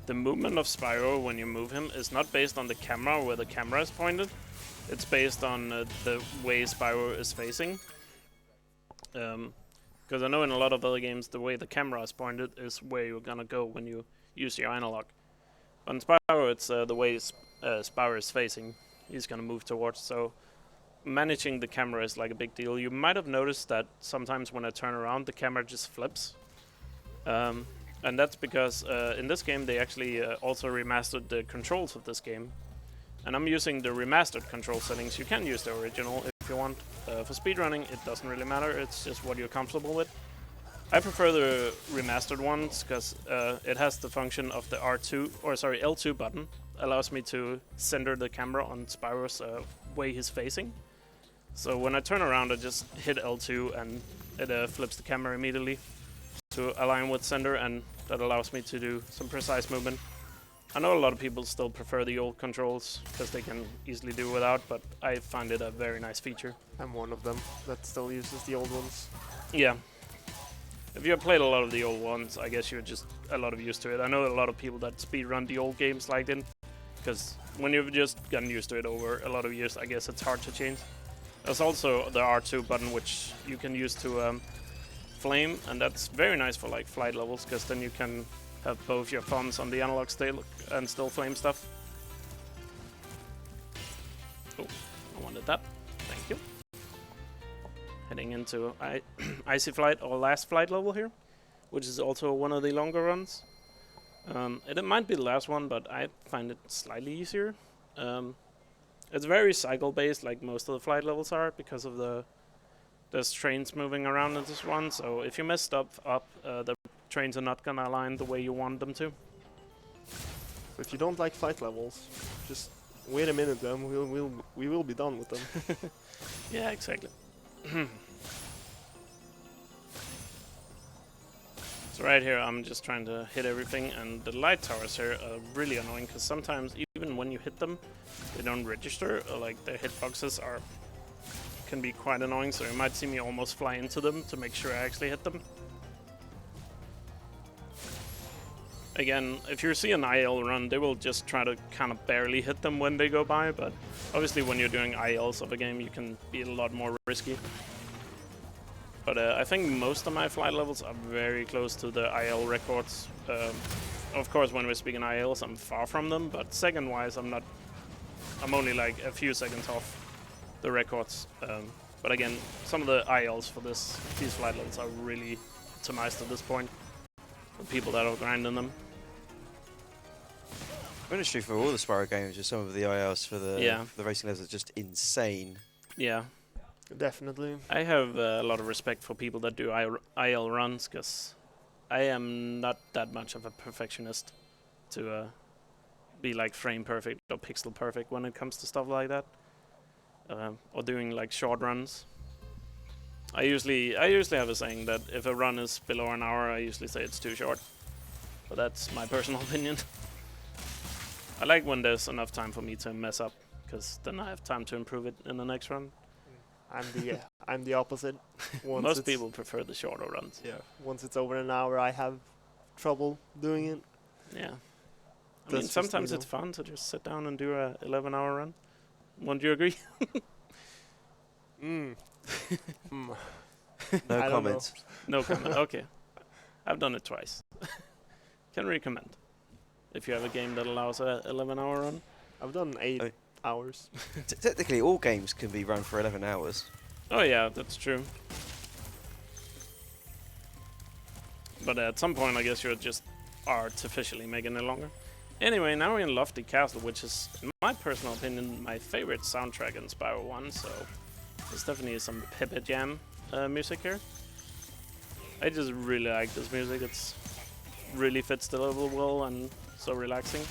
the movement of Spyro when you move him is not based on the camera where the camera is pointed. It's based on the way Spyro is facing. Because I know in a lot of other games the way the camera is pointed is where you're gonna go when you use your analog. On Spyro, it's the way Spyro is facing. He's gonna move towards, so managing the camera is like a big deal. You might have noticed that sometimes when I turn around, the camera just flips. And that's because in this game they actually also remastered the controls of this game. And I'm using the remastered control settings. You can use the original if you want. For speedrunning, it doesn't really matter, it's just what you're comfortable with. I prefer the remastered ones because it has the function of the L2 button. Allows me to center the camera on Spyro's way he's facing. So when I turn around, I just hit L2 and it flips the camera immediately to align with center, and that allows me to do some precise movement. I know a lot of people still prefer the old controls because they can easily do without, but I find it a very nice feature. I'm one of them that still uses the old ones. Yeah. If you have played a lot of the old ones, I guess you're just a lot of used to it. I know a lot of people that speedrun the old games like it, because when you've just gotten used to it over a lot of years, I guess it's hard to change. There's also the R2 button, which you can use to flame, and that's very nice for like flight levels, because then you can have both your thumbs on the analog stick and still flame stuff. Oh, I wanted that. Thank you. Heading into Icy Flight, or last flight level here, which is also one of the longer runs. It might be the last one, but I find it slightly easier. It's very cycle based, like most of the flight levels are, because of there's trains moving around in this one. So if you mess stuff up, the trains are not gonna align the way you want them to. If you don't like flight levels, just wait a minute, then we will be done with them. Yeah, exactly. So right here, I'm just trying to hit everything, and the light towers here are really annoying because sometimes even when you hit them, they don't register. Or like the hitboxes can be quite annoying. So you might see me almost fly into them to make sure I actually hit them. Again, if you see an IL run, they will just try to kind of barely hit them when they go by, but obviously when you're doing ILs of a game, you can be a lot more risky. But I think most of my flight levels are very close to the IL records. Of course, when we're speaking ILs, I'm far from them, but second-wise, I'm only like a few seconds off the records. But again, some of the ILs for these flight levels are really optimized at this point for people that are grinding them. Ministry for all the Spyro games, just some of the ILs for the racing levels are just insane. Yeah. Definitely. I have a lot of respect for people that do IL runs, because I am not that much of a perfectionist to be like frame perfect or pixel perfect when it comes to stuff like that, or doing like short runs. I usually have a saying that if a run is below an hour, I usually say it's too short. But that's my personal opinion. I like when there's enough time for me to mess up, because then I have time to improve it in the next run. I'm the opposite. Most people prefer the shorter runs. Yeah. Once it's over an hour, I have trouble doing it. Yeah. I mean, sometimes it's fun to just sit down and do a 11-hour run. Won't you agree? No I comments. No comment. Okay. I've done it twice. Can recommend. If you have a game that allows a 11-hour run. I've done 8 hours. Technically, all games can be run for 11 hours. Oh yeah, that's true. But at some point, I guess you're just artificially making it longer. Anyway, now we're in Lofty Castle, which is, in my personal opinion, my favorite soundtrack in Spyro 1, so there's definitely some Pepe Jam music here. I just really like this music. It's really fits the level well and so relaxing.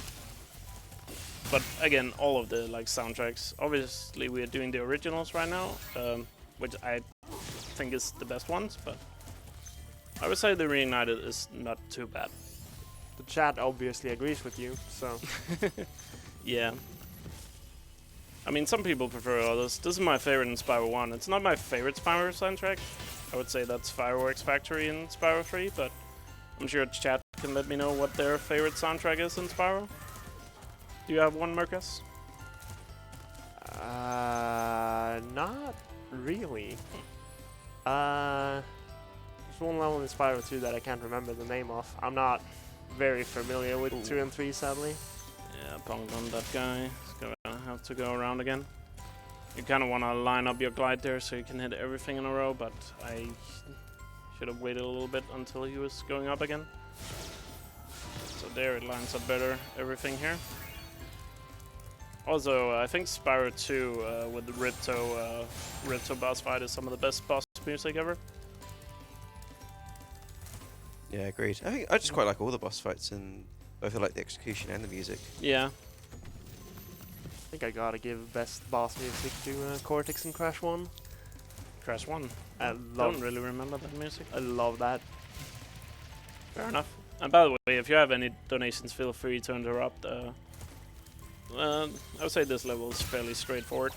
But again, all of the soundtracks. Obviously, we are doing the originals right now, which I think is the best ones. But I would say the Reignited is not too bad. The chat obviously agrees with you, so Yeah. I mean, some people prefer others. This is my favorite in Spyro 1. It's not my favorite Spyro soundtrack. I would say that's Fireworks Factory in Spyro 3, but I'm sure chat can let me know what their favorite soundtrack is in Spyro. Do you have one, Marcus? not really. There's one level in Spyro 2 that I can't remember the name of. I'm not very familiar with 2 and 3, sadly. Yeah, pong on that guy. He's gonna have to go around again. You kind of want to line up your glide there so you can hit everything in a row, but I should have waited a little bit until he was going up again. So there it lines up better, everything here. Also, I think Spyro 2 with the Ripto boss fight is some of the best boss music ever. Yeah, agreed. I just quite like all the boss fights, and both I like the execution and the music. Yeah. I think I gotta give best boss music to Cortex and Crash 1. Crash 1. I Don't really remember that music. I love that. Fair enough. And by the way, if you have any donations, feel free to interrupt. I would say this level is fairly straightforward.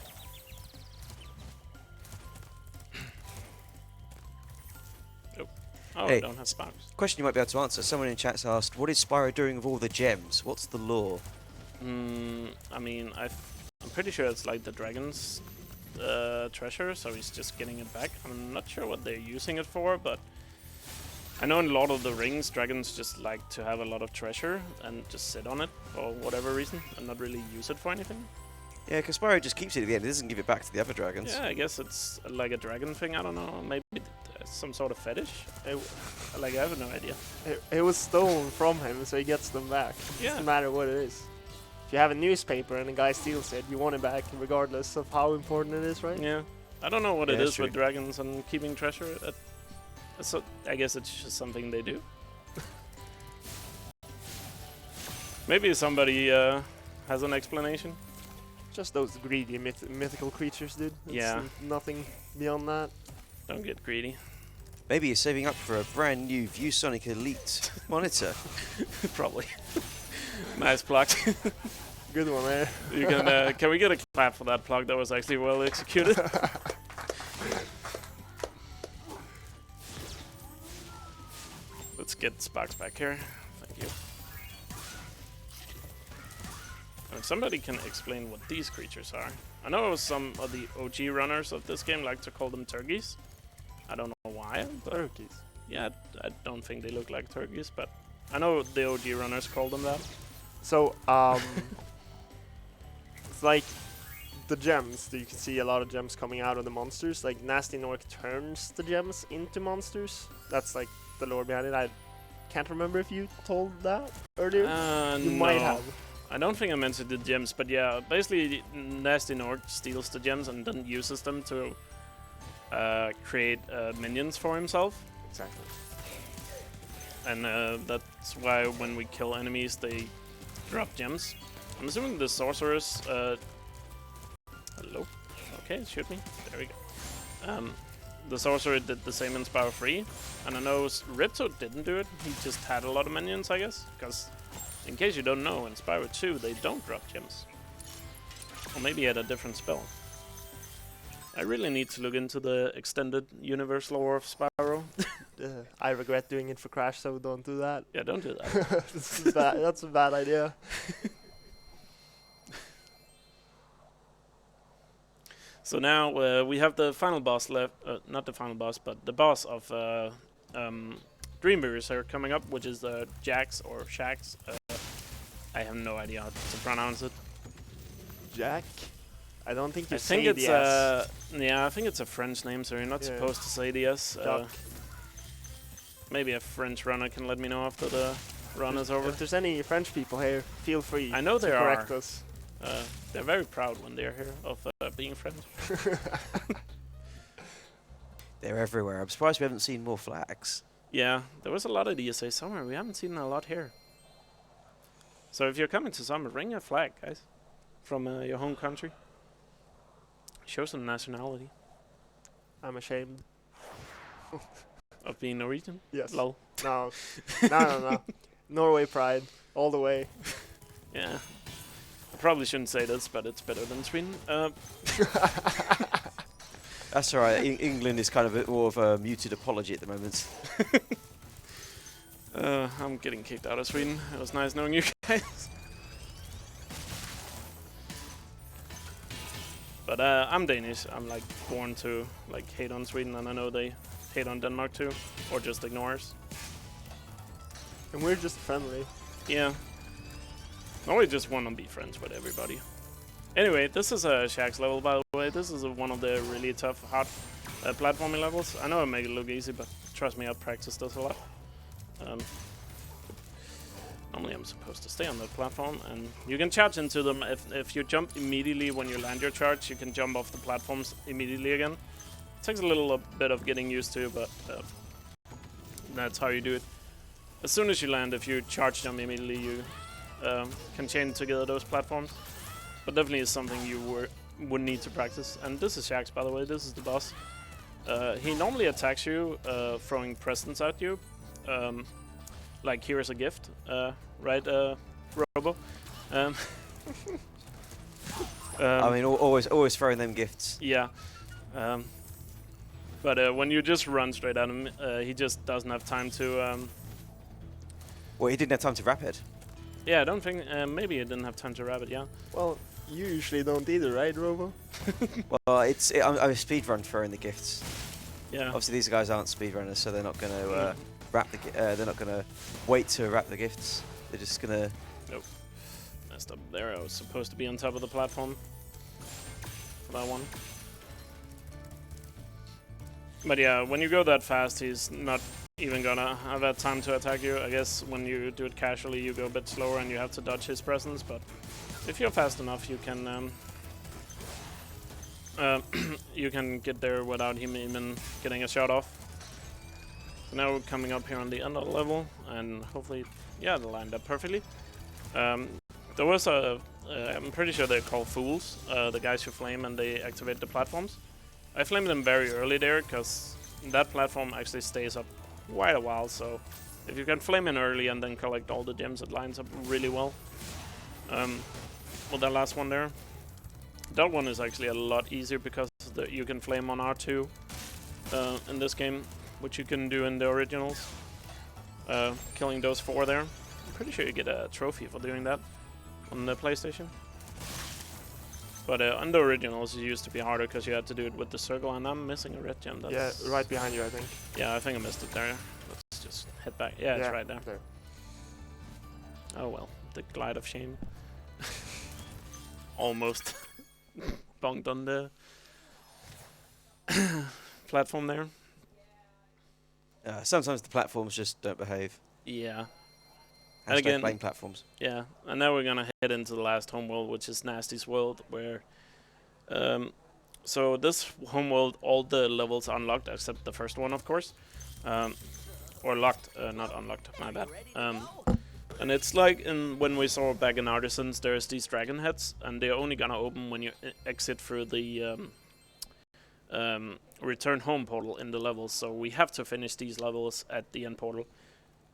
Oh, Hey. I don't have sparks. Question you might be able to answer. Someone in chat's asked, what is Spyro doing with all the gems? What's the lore? I mean, I'm pretty sure it's like the dragon's treasure, so he's just getting it back. I'm not sure what they're using it for, but I know in Lord of the Rings, dragons just like to have a lot of treasure and just sit on it for whatever reason and not really use it for anything. Yeah, because Spyro just keeps it at the end. He doesn't give it back to the other dragons. Yeah, I guess it's like a dragon thing. I don't know. Maybe some sort of fetish. I have no idea. It was stolen from him, so he gets them back. Yeah. Doesn't matter what it is. If you have a newspaper and a guy steals it, you want it back regardless of how important it is, right? Yeah. I don't know what it Yeah, is true. with dragons and keeping treasure. So I guess it's just something they do. Maybe somebody has an explanation. Just those greedy mythical creatures, dude. It's Yeah. Nothing beyond that. Don't get greedy. Maybe you're saving up for a brand new ViewSonic Elite monitor. Probably. Nice plug. Good one there. You can we get a clap for that plug? That was actually well executed. Let's get Sparks back here. Thank you. If somebody can explain what these creatures are. I know some of the OG runners of this game like to call them turkeys. I don't know why, but Turkeys. yeah, I don't think they look like turkeys, but I know the OG runners call them that. So, it's like the gems. You can see a lot of gems coming out of the monsters. Like Nasty Nork turns the gems into monsters. That's like the lore behind it. I can't remember if you told that earlier. You might have. I don't think I mentioned the gems, but yeah, basically Nasty Nork steals the gems and then uses them to create minions for himself. Exactly. And that's why when we kill enemies, they drop gems. I'm assuming the sorceress... hello? Okay, shoot me. There we go. The sorcerer did the same in Spyro 3. And I know Ripto didn't do it. He just had a lot of minions, I guess. Because, in case you don't know, in Spyro 2, they don't drop gems. Or maybe he had a different spell. I really need to look into the extended universe lore of Spyro. I regret doing it for Crash, so don't do that. Yeah, don't do that. That's a bad idea. So now we have the final boss left. Not the final boss, but the boss of Dreamweavers are coming up, which is Jax or Shax. I have no idea how to pronounce it. Jack. I don't think you I say think it's the S. yeah, I think it's a French name, so you're not Yeah. supposed to say the S. Duck. Maybe a French runner can let me know after the run is over. If there's any French people here, feel free I know to there correct are. us. They're very proud when they're here of being French. They're everywhere. I'm surprised we haven't seen more flags. Yeah, there was a lot of ESA somewhere. We haven't seen a lot here. So if you're coming to Summit, bring a flag, guys, from your home country. Show some nationality I'm ashamed. of being Norwegian. Yes. Lol. No. No. Norway pride, all the way. Yeah. I probably shouldn't say this, but it's better than Sweden. That's all right. England is kind of a bit more of a muted apology at the moment. I'm getting kicked out of Sweden. It was nice knowing you guys. But I'm Danish. I'm like born to like hate on Sweden, and I know they hate on Denmark too, or just ignore us. And we're just friendly. Yeah. No, we just want to be friends with everybody. Anyway, this is a Shaxx level, by the way. This is one of the really tough, hard platforming levels. I know I make it look easy, but trust me, I've practiced this a lot. Normally I'm supposed to stay on the platform, and you can charge into them. If you jump immediately when you land your charge, you can jump off the platforms immediately again. It takes a little bit of getting used to, but that's how you do it. As soon as you land, if you charge jump immediately, you can chain together those platforms. But definitely is something you would need to practice. And this is Shaxx, by the way. This is the boss. He normally attacks you, throwing presents at you. Like here's a gift, right, Robo? I mean, always throwing them gifts. Yeah. But when you just run straight at him, he just doesn't have time to. Well, he didn't have time to wrap it. Yeah, I don't think. Maybe he didn't have time to wrap it. Yeah. Well, you usually don't either, right, Robo? Well, I'm a speedrun throwing the gifts. Yeah. Obviously, these guys aren't speedrunners, so they're not going to wrap the. They're not going to wait to wrap the gifts. They're just going to. Nope. Messed up there. I was supposed to be on top of the platform for that one. But yeah, when you go that fast, he's not even gonna have that time to attack you. I guess when you do it casually, you go a bit slower and you have to dodge his presence. But if you're fast enough, you can you can get there without him even getting a shot off. So now we're coming up here on the end of the level, and hopefully, yeah, they lined up perfectly. There was I'm pretty sure they're called fools, the guys who flame and they activate the platforms. I flamed them very early there, because that platform actually stays up quite a while, so if you can flame in early and then collect all the gems, it lines up really well. Well, that last one there, that one is actually a lot easier because you can flame on R2 in this game, which you can do in the originals. Killing those 4 there. I'm pretty sure you get a trophy for doing that on the PlayStation. But on the originals, it used to be harder because you had to do it with the circle, and I'm missing a red gem. That's Yeah, right behind you, I think. Yeah, I think I missed it there. Let's just head back. Yeah, it's right there. Oh well, the glide of shame. Almost bonked on the platform there. Sometimes the platforms just don't behave. Yeah. And again, blame platforms. Yeah, and now we're gonna head into the last homeworld, which is Nasties World, where so this homeworld, all the levels are unlocked except the first one, of course, or locked, not unlocked. My bad. And it's like when we saw back in Artisans, there's these dragon heads, and they're only gonna open when you exit through the return home portal in the levels. So we have to finish these levels at the end portal.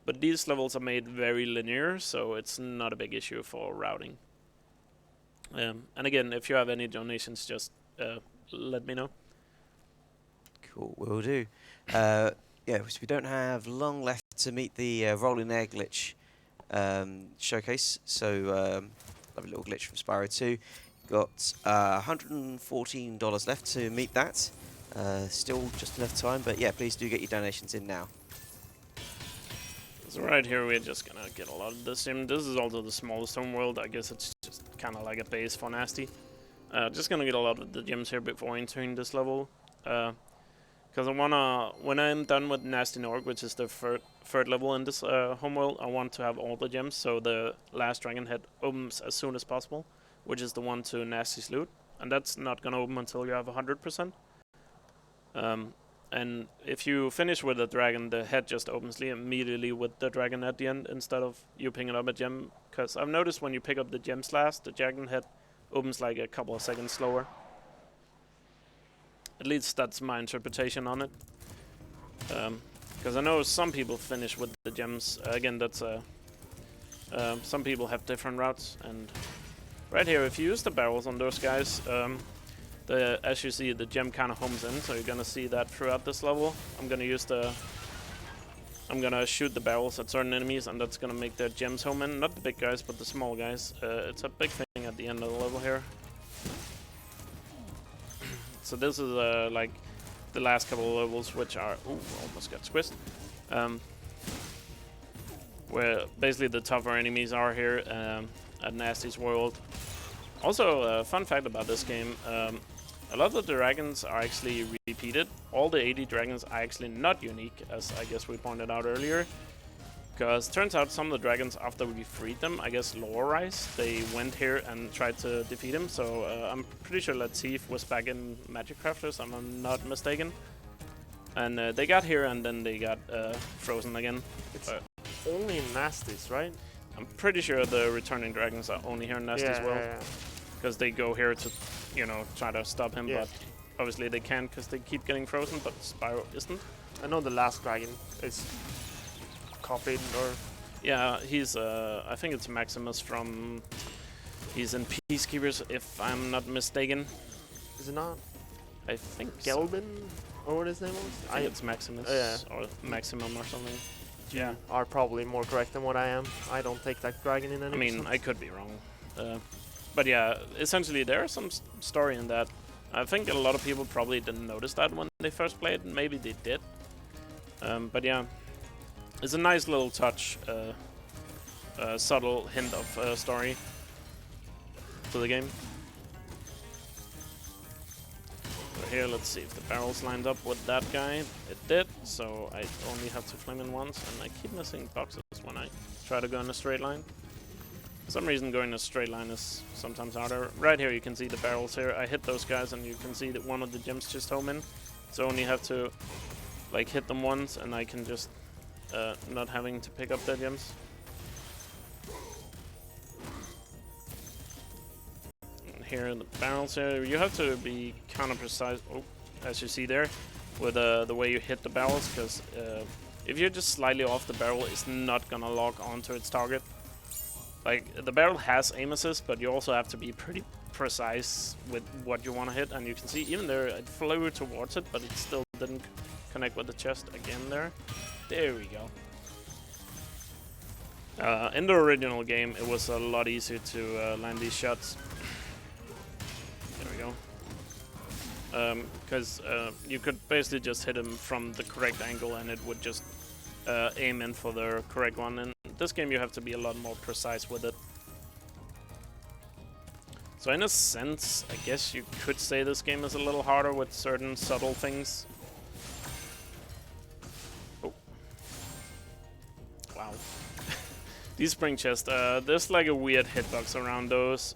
But these levels are made very linear, so it's not a big issue for routing. And again, if you have any donations, just let me know. Cool, will do. Yeah, so we don't have long left to meet the rolling air glitch showcase. So, lovely little glitch from Spyro 2. Got $114 left to meet that. Still just enough time, but yeah, please do get your donations in now. So right here, we're just gonna get a lot of this in. This is also the smallest homeworld. I guess it's just kind of like a base for Nasty. Just gonna get a lot of the gems here before entering this level. Because I wanna, when I'm done with Nasty Norg, which is the third level in this homeworld, I want to have all the gems, so the last dragon head opens as soon as possible, which is the one to Nasties Loot, and that's not gonna open until you have 100%. And if you finish with the dragon, the head just opens immediately with the dragon at the end instead of you picking up a gem. Because I've noticed when you pick up the gems last, the dragon head opens like a couple of seconds slower. At least that's my interpretation on it. Because I know some people finish with the gems. Again, that's some people have different routes. And right here, if you use the barrels on those guys, as you see, the gem kind of homes in, so you're gonna see that throughout this level. I'm gonna shoot the barrels at certain enemies, and that's gonna make their gems home in. Not the big guys, but the small guys. It's a big thing at the end of the level here. So this is like the last couple of levels, which are almost got squished. Where basically the tougher enemies are here at Nasties World. Also, fun fact about this game. A lot of the dragons are actually repeated. All the 80 dragons are actually not unique, as I guess we pointed out earlier. Because turns out some of the dragons, after we freed them, I guess lore-wise, they went here and tried to defeat him. So I'm pretty sure Latif was back in Magic Crafters, if I'm not mistaken. And they got here and then they got frozen again. It's only in Nasties, right? I'm pretty sure the returning dragons are only here in Nasties World. Yeah. Because they go here to, you know, try to stop him, Yeah. but obviously they can't because they keep getting frozen, but Spyro isn't. I know the last dragon is copied, or... Yeah, he's, I think it's Maximus from... He's in Peacekeepers, if I'm not mistaken. Is it not? I think so. Gelbin? Or what his name was? I think it's Maximus, or Maximum or something. Yeah. Are probably more correct than what I am. I don't take that dragon in any I mean, I could be wrong. But yeah, essentially there is some story in that. I think a lot of people probably didn't notice that when they first played. Maybe they did. But yeah, it's a nice little touch, subtle hint of story to the game. So here, let's see if the barrels lined up with that guy. It did, so I only have to flame in once, and I keep missing boxes when I try to go in a straight line. For some reason, going in a straight line is sometimes harder. Right here, you can see the barrels here. I hit those guys, and you can see that one of the gems just home in. So I only have to like hit them once, and I can just not having to pick up their gems. And here are the barrels here. You have to be kind of precise. Oh, as you see there, with the way you hit the barrels, because if you're just slightly off, the barrel is not gonna lock onto its target. Like, the barrel has aim assist, but you also have to be pretty precise with what you want to hit. And you can see even there, it flew towards it, but it still didn't connect with the chest again there. There we go. In the original game, it was a lot easier to land these shots. There we go. Because you could basically just hit him from the correct angle and it would just aim in for the correct one. And this game you have to be a lot more precise with it. So in a sense, I guess you could say this game is a little harder with certain subtle things. Oh. Wow. These spring chests, there's like a weird hitbox around those.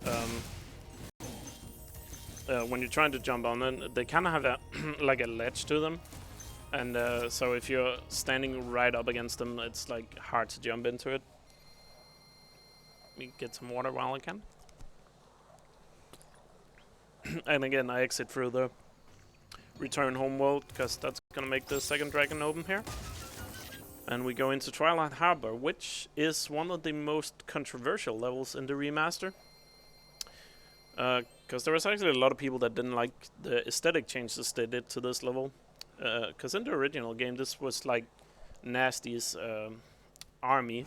When you're trying to jump on them, they kind of have a like a ledge to them. And so if you're standing right up against them, it's like hard to jump into it. Let me get some water while I can. And again, I exit through the return home world, because that's gonna make the second dragon open here. And we go into Twilight Harbor, which is one of the most controversial levels in the remaster. Because there was actually a lot of people that didn't like the aesthetic changes they did to this level. Because in the original game, this was like Nasty's army,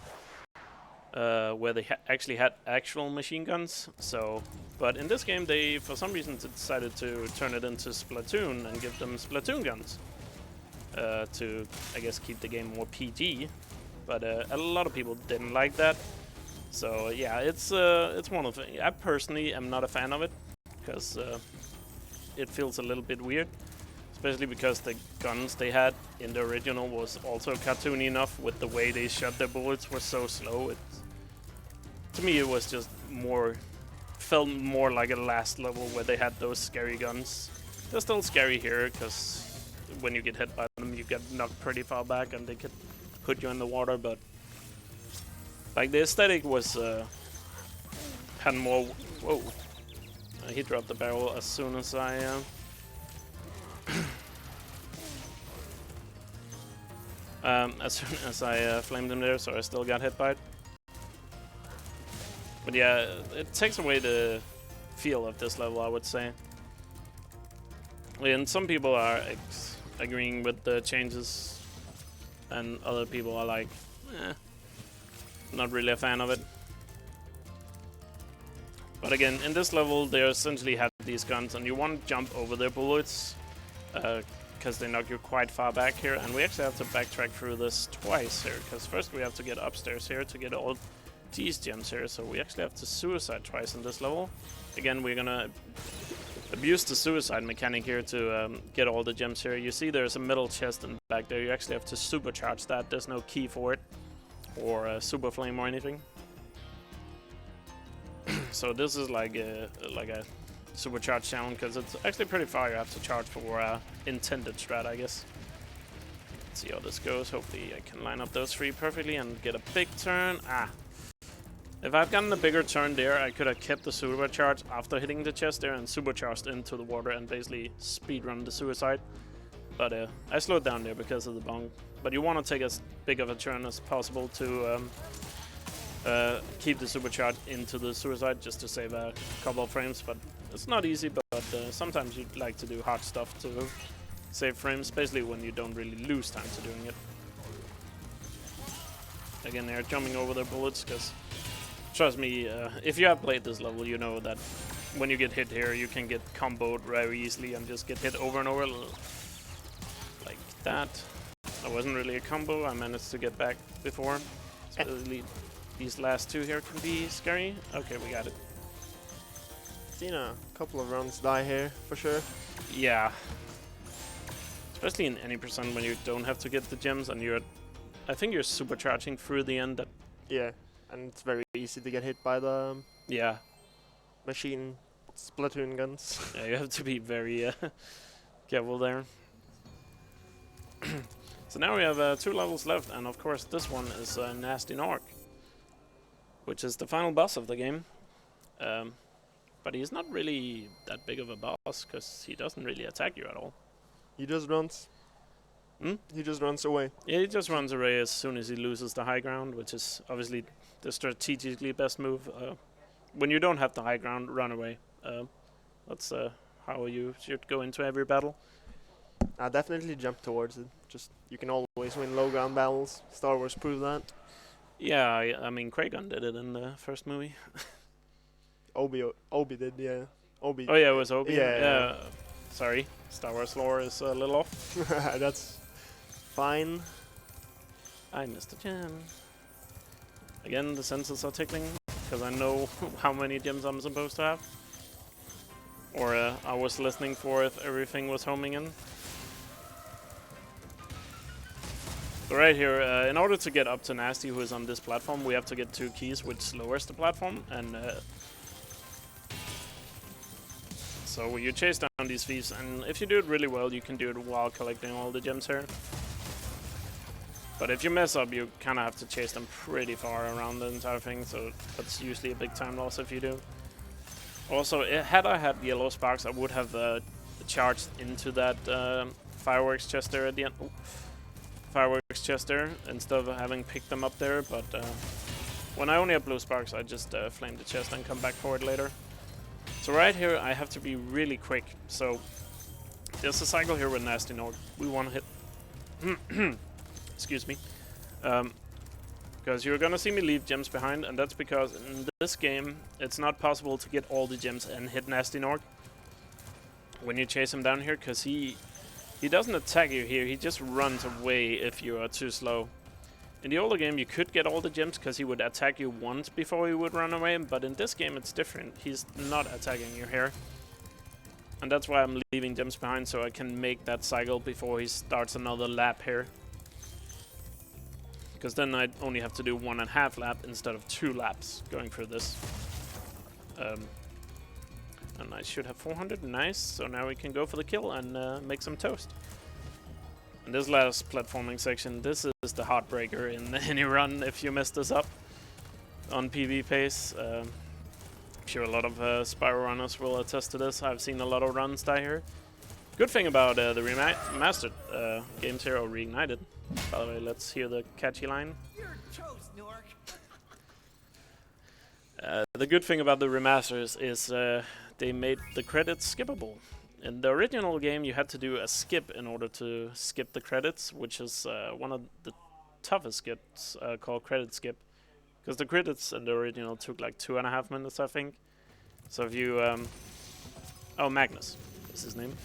where they actually had actual machine guns. So, but in this game, they for some reason decided to turn it into Splatoon and give them Splatoon guns to, I guess, keep the game more PG. But a lot of people didn't like that. So yeah, it's one of the. I personally am not a fan of it, because it feels a little bit weird, especially because the guns they had in the original was also cartoony enough with the way they shot their bullets were so slow. To me, it was just felt more like a last level where they had those scary guns. They're still scary here because when you get hit by them, you get knocked pretty far back and they could put you in the water, but like the aesthetic was had more. Whoa! He dropped the barrel as soon as I. As soon as I flamed him there, so I still got hit by it. But yeah, it takes away the feel of this level, I would say. And some people are agreeing with the changes, and other people are like, not really a fan of it. But again, in this level, they essentially have these guns, and you want to jump over their bullets, because they knock you quite far back here. And we actually have to backtrack through this twice here, because first we have to get upstairs here to get all these gems here, so we actually have to suicide twice in this level. Again, we're gonna abuse the suicide mechanic here to get all the gems here. You see there's a middle chest in the back there. You actually have to supercharge that. There's no key for it, or super flame or anything. So this is like a supercharge challenge, because it's actually pretty far. You have to charge for intended strat, I guess. Let's see how this goes. Hopefully I can line up those three perfectly and get a big turn. If I've gotten a bigger turn there, I could have kept the supercharge after hitting the chest there and supercharged into the water and basically speedrun the suicide. But I slowed down there because of the bong. But you want to take as big of a turn as possible to keep the supercharge into the suicide, just to save a couple of frames. But it's not easy, but sometimes you'd like to do hard stuff to save frames, especially when you don't really lose time to doing it. Again, they're jumping over their bullets, because trust me, if you have played this level, you know that when you get hit here, you can get comboed very easily and just get hit over and over like that. That wasn't really a combo. I managed to get back before. So these last two here can be scary. Okay, we got it. Seen a couple of runs die here for sure. Yeah. Especially in any percent when you don't have to get the gems and I think you're supercharging through the end. Yeah, and it's very easy to get hit by the machine Splatoon guns. Yeah, you have to be very careful there. So now we have 2 levels left, and of course this one is Nasty Nork, which is the final boss of the game. But he's not really that big of a boss, because he doesn't really attack you at all. He just runs. He just runs away. Yeah, he just runs away as soon as he loses the high ground, which is obviously the strategically best move. When you don't have the high ground, run away. That's how you should go into every battle. I definitely jump towards it. Just you can always win low ground battles. Star Wars proved that. Yeah, I mean, Kragon did it in the first movie. Obi did, yeah. Obi. Oh yeah, it was Obi. Yeah. Sorry, Star Wars lore is a little off. That's fine. I missed a gem. Again, the sensors are tickling, because I know how many gems I'm supposed to have. Or I was listening for if everything was homing in. So right here, in order to get up to Nasty, who is on this platform, we have to get 2 keys, which lowers the platform. And so you chase down these thieves, and if you do it really well, you can do it while collecting all the gems here. But if you mess up, you kind of have to chase them pretty far around the entire thing, so that's usually a big time loss if you do. Also, had I had yellow sparks, I would have charged into that fireworks chest there at the end. Ooh. Fireworks chest there, instead of having picked them up there, but when I only have blue sparks, I just flame the chest and come back for it later. So right here, I have to be really quick. So there's a cycle here with Nasty Nork. We want to hit... Excuse me. Because you're gonna see me leave gems behind, and that's because in this game, it's not possible to get all the gems and hit Nasty Nork when you chase him down here, because he doesn't attack you here, he just runs away if you are too slow. In the older game, you could get all the gems because he would attack you once before he would run away, but in this game it's different. He's not attacking you here. And that's why I'm leaving gems behind, so I can make that cycle before he starts another lap here. Because then I only have to do 1.5 lap instead of 2 laps going through this. And I should have 400, nice. So now we can go for the kill and make some toast. And this last platforming section, this is the heartbreaker in any run if you mess this up on PV pace. I'm sure a lot of Spyro runners will attest to this. I've seen a lot of runs die here. Good thing about the remastered games here, or Reignited. By the way, let's hear the catchy line. You're toast, Nork. The good thing about the remasters is they made the credits skippable. In the original game, you had to do a skip in order to skip the credits, which is one of the toughest skips called credit skip. Because the credits in the original took like 2.5 minutes, I think. So if you... oh, Magnus is his name.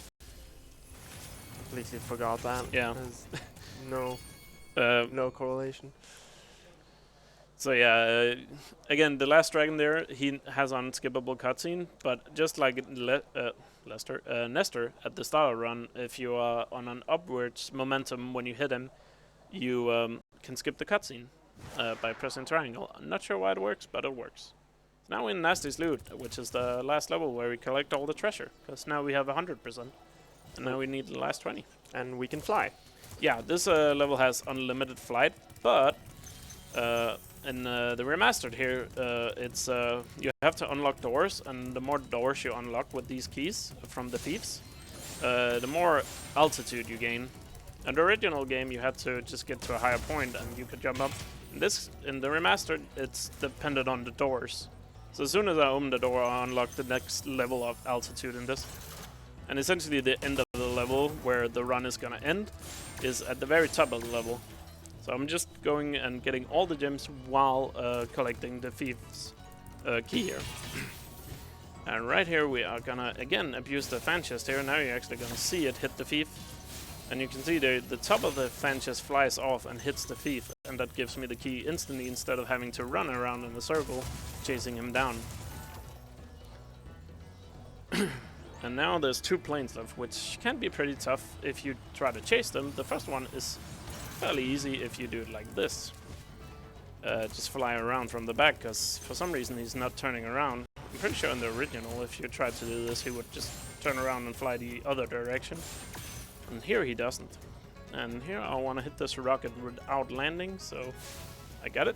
Completely forgot that. Yeah. No correlation. So yeah, again, the last dragon there, he has unskippable cutscene, but just like Nestor at the start of the run, if you are on an upwards momentum when you hit him, you can skip the cutscene by pressing triangle. I'm not sure why it works, but it works. Now in Nasties Loot, which is the last level where we collect all the treasure, because now we have 100%, and now we need the last 20. And we can fly. Yeah, this level has unlimited flight, but in the remastered here, it's you have to unlock doors, and the more doors you unlock with these keys from the thieves, the more altitude you gain. In the original game, you had to just get to a higher point and you could jump up. In the remastered, it's dependent on the doors. So as soon as I open the door, I unlock the next level of altitude in this. And essentially the end of the level, where the run is gonna end, is at the very top of the level. So I'm just going and getting all the gems while collecting the thief's key here. And right here we are gonna again abuse the fan chest here. Now you're actually gonna see it hit the thief. And you can see there the top of the fan chest flies off and hits the thief. And that gives me the key instantly instead of having to run around in a circle chasing him down. And now there's 2 planes left, which can be pretty tough if you try to chase them. The first one is fairly easy if you do it like this. Just fly around from the back, because for some reason he's not turning around. I'm pretty sure in the original, if you tried to do this, he would just turn around and fly the other direction. And here he doesn't. And here I want to hit this rocket without landing, so I got it.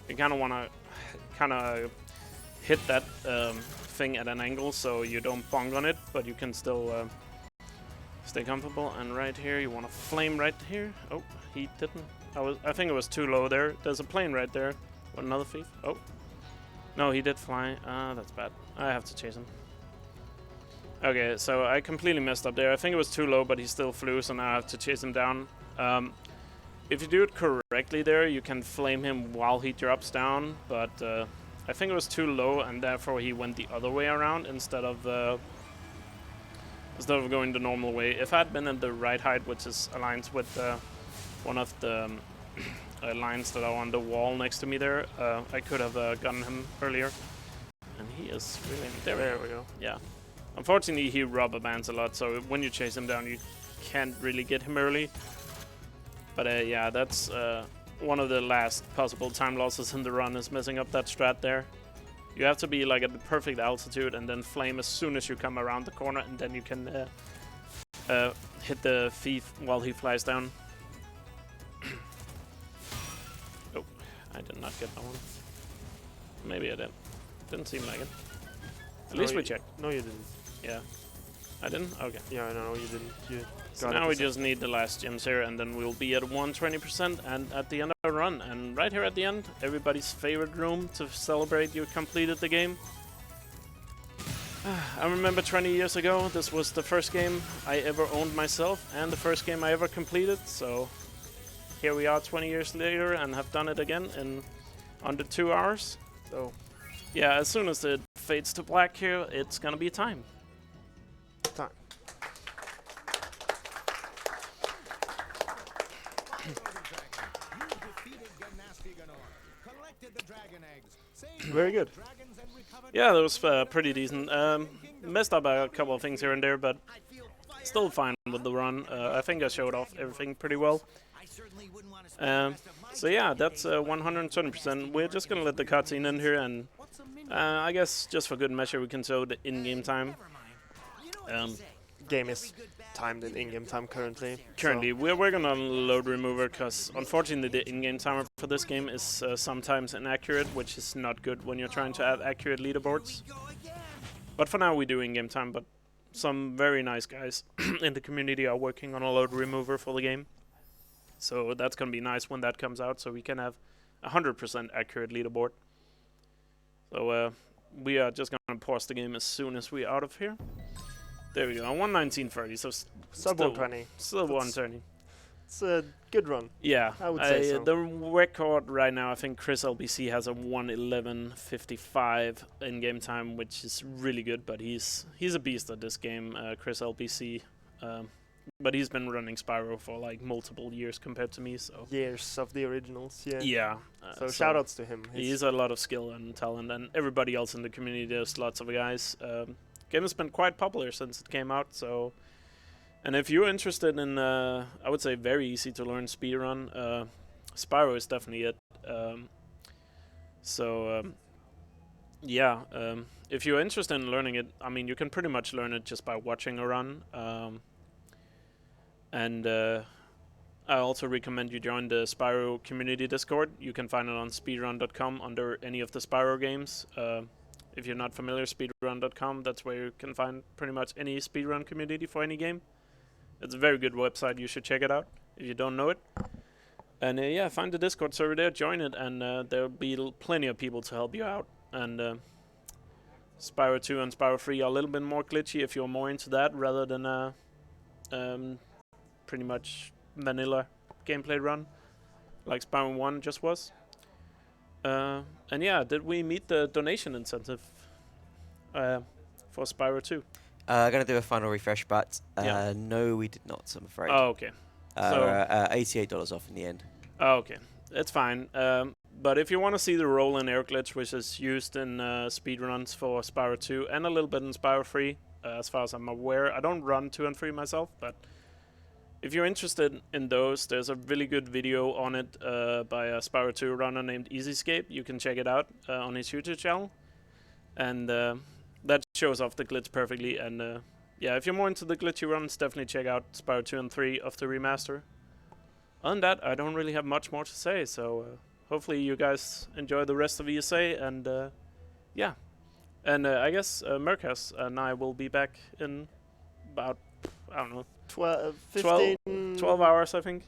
You kind of want to hit that thing at an angle so you don't bong on it, but you can still stay comfortable. And right here you want to flame right here. Oh, he didn't. I think it was too low there. There's a plane right there. What, another thief? Oh, no, he did fly. That's bad. I have to chase him. Okay, so I completely messed up there. I think it was too low, but he still flew, so now I have to chase him down. If you do it correctly there, you can flame him while he drops down, but I think it was too low, and therefore he went the other way around instead of going the normal way. If I had been at the right height, which is aligned with one of the lines that are on the wall next to me there, I could have gotten him earlier. And he is really... There we go. Yeah. Unfortunately, he rubber bands a lot, so when you chase him down, you can't really get him early. But yeah, that's one of the last possible time losses in the run, is messing up that strat there. You have to be like at the perfect altitude and then flame as soon as you come around the corner, and then you can hit the thief while he flies down. Oh, I did not get that one. Maybe I did. Didn't seem like it. At least we checked. No, you didn't. Yeah. I didn't? Okay. Yeah, no, you didn't. You So now we just need the last gems here, and then we'll be at 120% and at the end of the run. And right here at the end, everybody's favorite room to celebrate you completed the game. I remember 20 years ago, this was the first game I ever owned myself and the first game I ever completed. So here we are 20 years later and have done it again in under 2 hours. So yeah, as soon as it fades to black here, it's gonna be time. Time. Very good. Yeah, that was pretty decent. Messed up a couple of things here and there, but still fine with the run. I think I showed off everything pretty well. So yeah, that's 120%. We're just gonna let the cutscene in here, and I guess just for good measure, we can show the in-game time. Game is timed in-game time currently. Currently, we're working on load remover because unfortunately the in-game timer for this game is sometimes inaccurate, which is not good when you're trying to add accurate leaderboards. But for now we do in-game time, but some very nice guys in the community are working on a load remover for the game. So that's going to be nice when that comes out, so we can have 100% accurate leaderboard. So we are just going to pause the game as soon as we're out of here. There we go, 119.30, so Sub 120. Still 120. It's a good run. Yeah, I would say so. The record right now, I think Chris LBC has a 1:11.55 in game time, which is really good. But he's a beast at this game, Chris LBC. But he's been running Spyro for like multiple years compared to me. So Years of the originals. Yeah. yeah. So shoutouts to him. He's a lot of skill and talent, and everybody else in the community. There's lots of guys. Game has been quite popular since it came out. So. And if you're interested in, I would say, very easy to learn speedrun, Spyro is definitely it. If you're interested in learning it, I mean, you can pretty much learn it just by watching a run. I also recommend you join the Spyro community Discord. You can find it on speedrun.com under any of the Spyro games. If you're not familiar, speedrun.com, that's where you can find pretty much any speedrun community for any game. It's a very good website. You should check it out if you don't know it. And yeah, find the Discord server there, join it, and there'll be plenty of people to help you out. And Spyro 2 and Spyro 3 are a little bit more glitchy if you're more into that rather than pretty much vanilla gameplay run like Spyro 1 just was. And yeah, did we meet the donation incentive for Spyro 2? Going to do a final refresh, but Yeah. no, we did not, I'm afraid. Oh, okay. So $88 off in the end. Oh, okay. It's fine. But if you want to see the roll and air glitch, which is used in speedruns for Spyro 2 and a little bit in Spyro 3, as far as I'm aware, I don't run 2 and 3 myself, but if you're interested in those, there's a really good video on it by a Spyro 2 runner named EasyScape. You can check it out on his YouTube channel. And that shows off the glitch perfectly. And yeah, if you're more into the glitchy runs, definitely check out Spyro 2 and 3 of the remaster. On that, I don't really have much more to say, so hopefully you guys enjoy the rest of ESA, and yeah. And I guess Merkas and I will be back in about, I don't know, 12 hours, I think.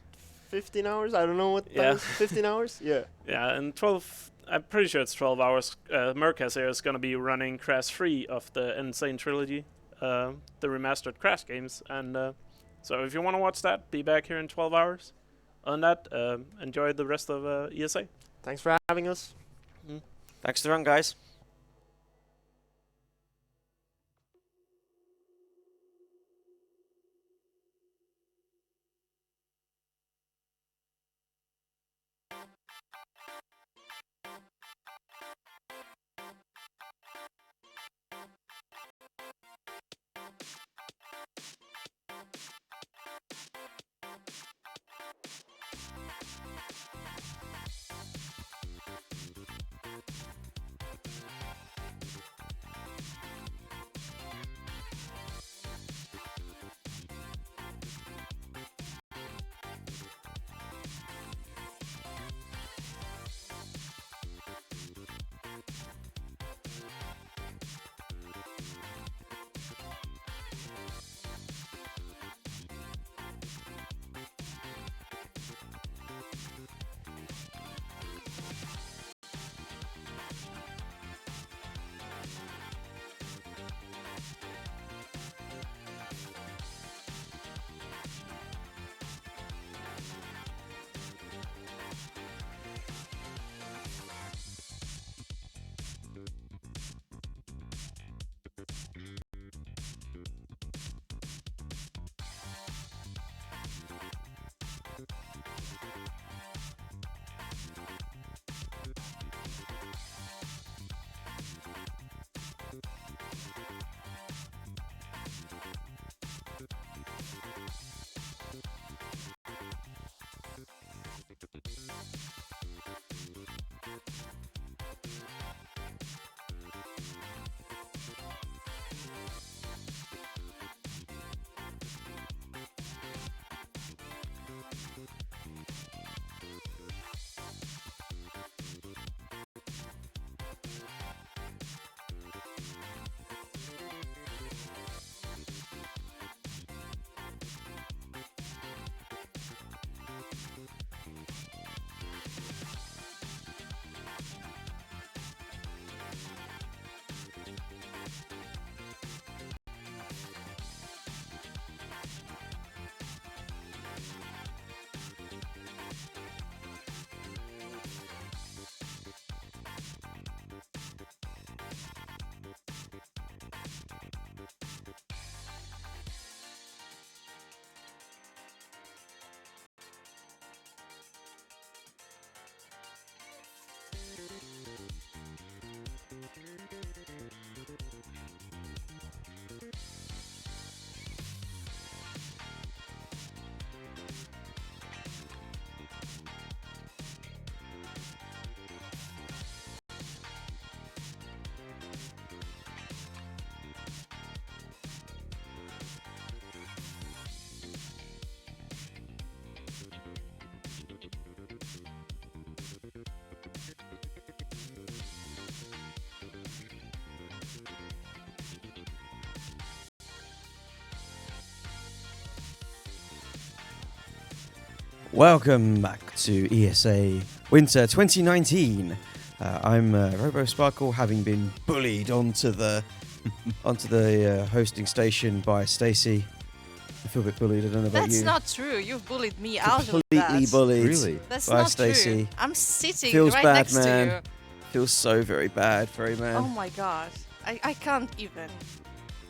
15 hours? I don't know what Yeah. that is. 15 hours? Yeah. Yeah, and 12, I'm pretty sure it's 12 hours. Merkas here is going to be running Crash 3 of the Insane Trilogy, the remastered Crash games. And so if you want to watch that, be back here in 12 hours. On that, enjoy the rest of ESA. Thanks for having us. Thanks for the run, guys. Welcome back to ESA Winter 2019. I'm Robo Sparkle, having been bullied onto the hosting station by Stacey. I feel a bit bullied. I don't know about That's you. not true. You've bullied me out of that. Completely bullied. Really? That's by not Stacey. true. I'm sitting Feels right bad, next man. to you. Feels so very bad, man. Oh my god. I can't even.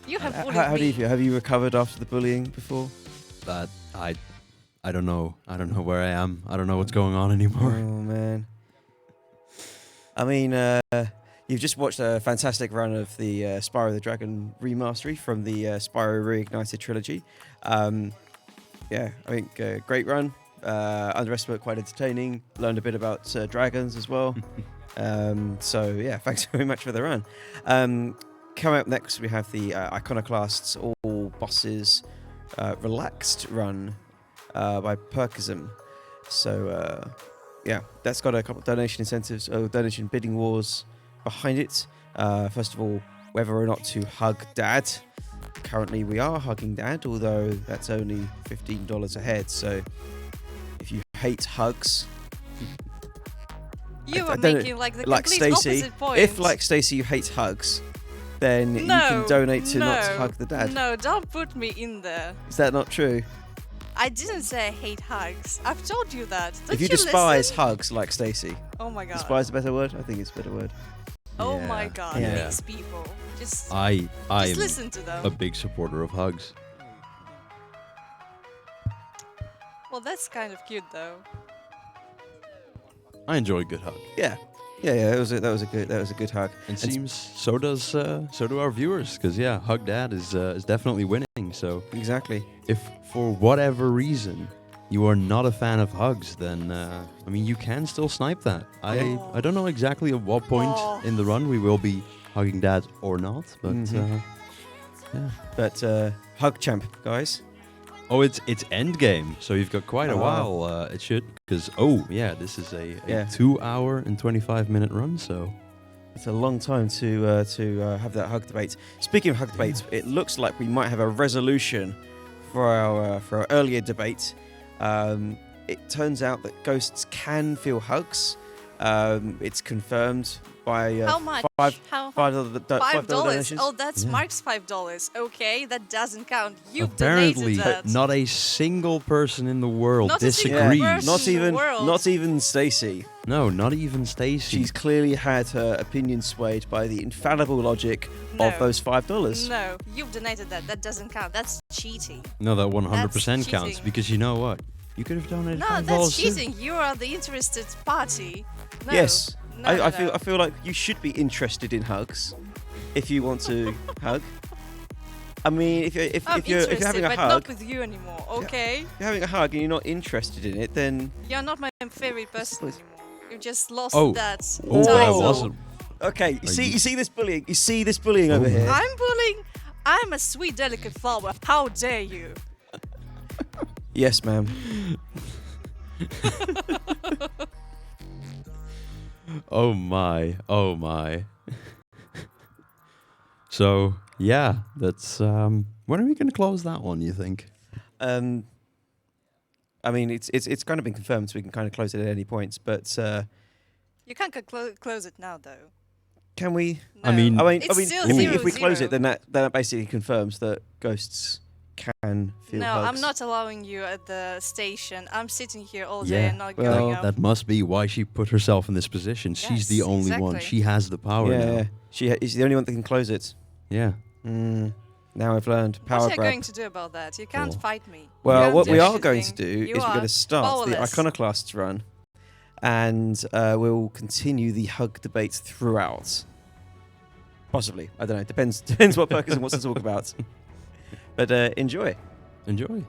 You have bullied How me. do you feel? Have you recovered after the bullying before? That I don't know. I don't know where I am. I don't know what's going on anymore. Oh man. I mean, you've just watched a fantastic run of the Spyro the Dragon remastery from the Spyro Reignited Trilogy. Yeah, I think great run. Underestimated, quite entertaining. Learned a bit about dragons as well. So yeah, thanks very much for the run. Coming up next, we have the Iconoclasts All Bosses Relaxed run by Perkism. So yeah, that's got a couple of donation incentives, donation bidding wars behind it. First of all, whether or not to hug Dad. Currently, we are hugging Dad, although that's only $15 a head. So if you hate hugs, You I were don't making like the like complete Stacey, opposite point. if like Stacey you hate hugs, then you can donate to not to hug the dad. No, don't put me in there. Is that not true? I didn't say I hate hugs. I've told you that. Don't If you despise listen? hugs like Stacey, Oh my god. despise a better word? I think it's a better word. Oh Yeah. my god, Yeah. these people. Just I am listen to them. a big supporter of hugs. Well, that's kind of cute though. I enjoy a good hug. Yeah. That was a good hug. And seems so do our viewers, because yeah, Hug Dad is definitely winning. So Exactly. if for whatever reason you are not a fan of hugs, then I mean you can still snipe that. Oh. I don't know exactly at what point Oh. in the run we will be hugging Dad or not, but Mhm. yeah. But hug champ, guys. Oh, it's end game, so you've got quite a Oh. while. It should, because this is a Yeah. 2 hour and 25-minute run. So It's a long time to have that hug debate. Speaking of hug debates, it looks like we might have a resolution for our earlier debate. It turns out that ghosts can feel hugs. It's confirmed by How much? How $5 $5? donations. Oh, that's Yeah. Mark's $5. Okay, that doesn't count. You've apparently, donated that. not a single person in the world Not a single disagrees. person. Not in the even world. Stacey. No, not even Stacey. She's clearly had her opinion swayed by the infallible logic of No. those $5. No, you've donated that. That doesn't count. That's cheating. No, that 100% That's counts, cheating. because you know what? You could have donated No, $5 that's too. cheating. You are the interested party. No. Yes. No, I feel like you should be interested in hugs if you want to hug. I mean, if I'm you're interested, having a but hug, not with you anymore. Okay. if you're having a hug and you're not interested in it, then You're not my favorite person anymore. You just lost Oh. that Oh, I title. wasn't. okay. You Are you- see this bullying. You see this bullying over Oh. here. I'm bullying. I'm a sweet, delicate flower. How dare you? Yes, ma'am. Oh my, oh my. So, yeah, that's, when are we going to close that one, you think? I mean, it's kind of been confirmed, so we can kind of close it at any point. But You can't close it now, though. can we? I mean- No. I mean, It's still if we close 0-0. it, then that basically confirms that ghosts can feel No, hugs. I'm not allowing you at the station. I'm sitting here all day Yeah, and not well, going up. That must be why she put herself in this position. She's the Yes, only one. exactly. She has the power Yeah, now. she's the only one that can close it. Yeah. Now I've learned power What are you grab. going to do about that? You can't Cool. fight me. You Well, can't what do we are going to anything. do You is we're are going to start the powerless. Iconoclasts run, and we'll continue the hug debate throughout. Possibly, I don't know. Depends what Perkins wants to talk about. But enjoy. Enjoy.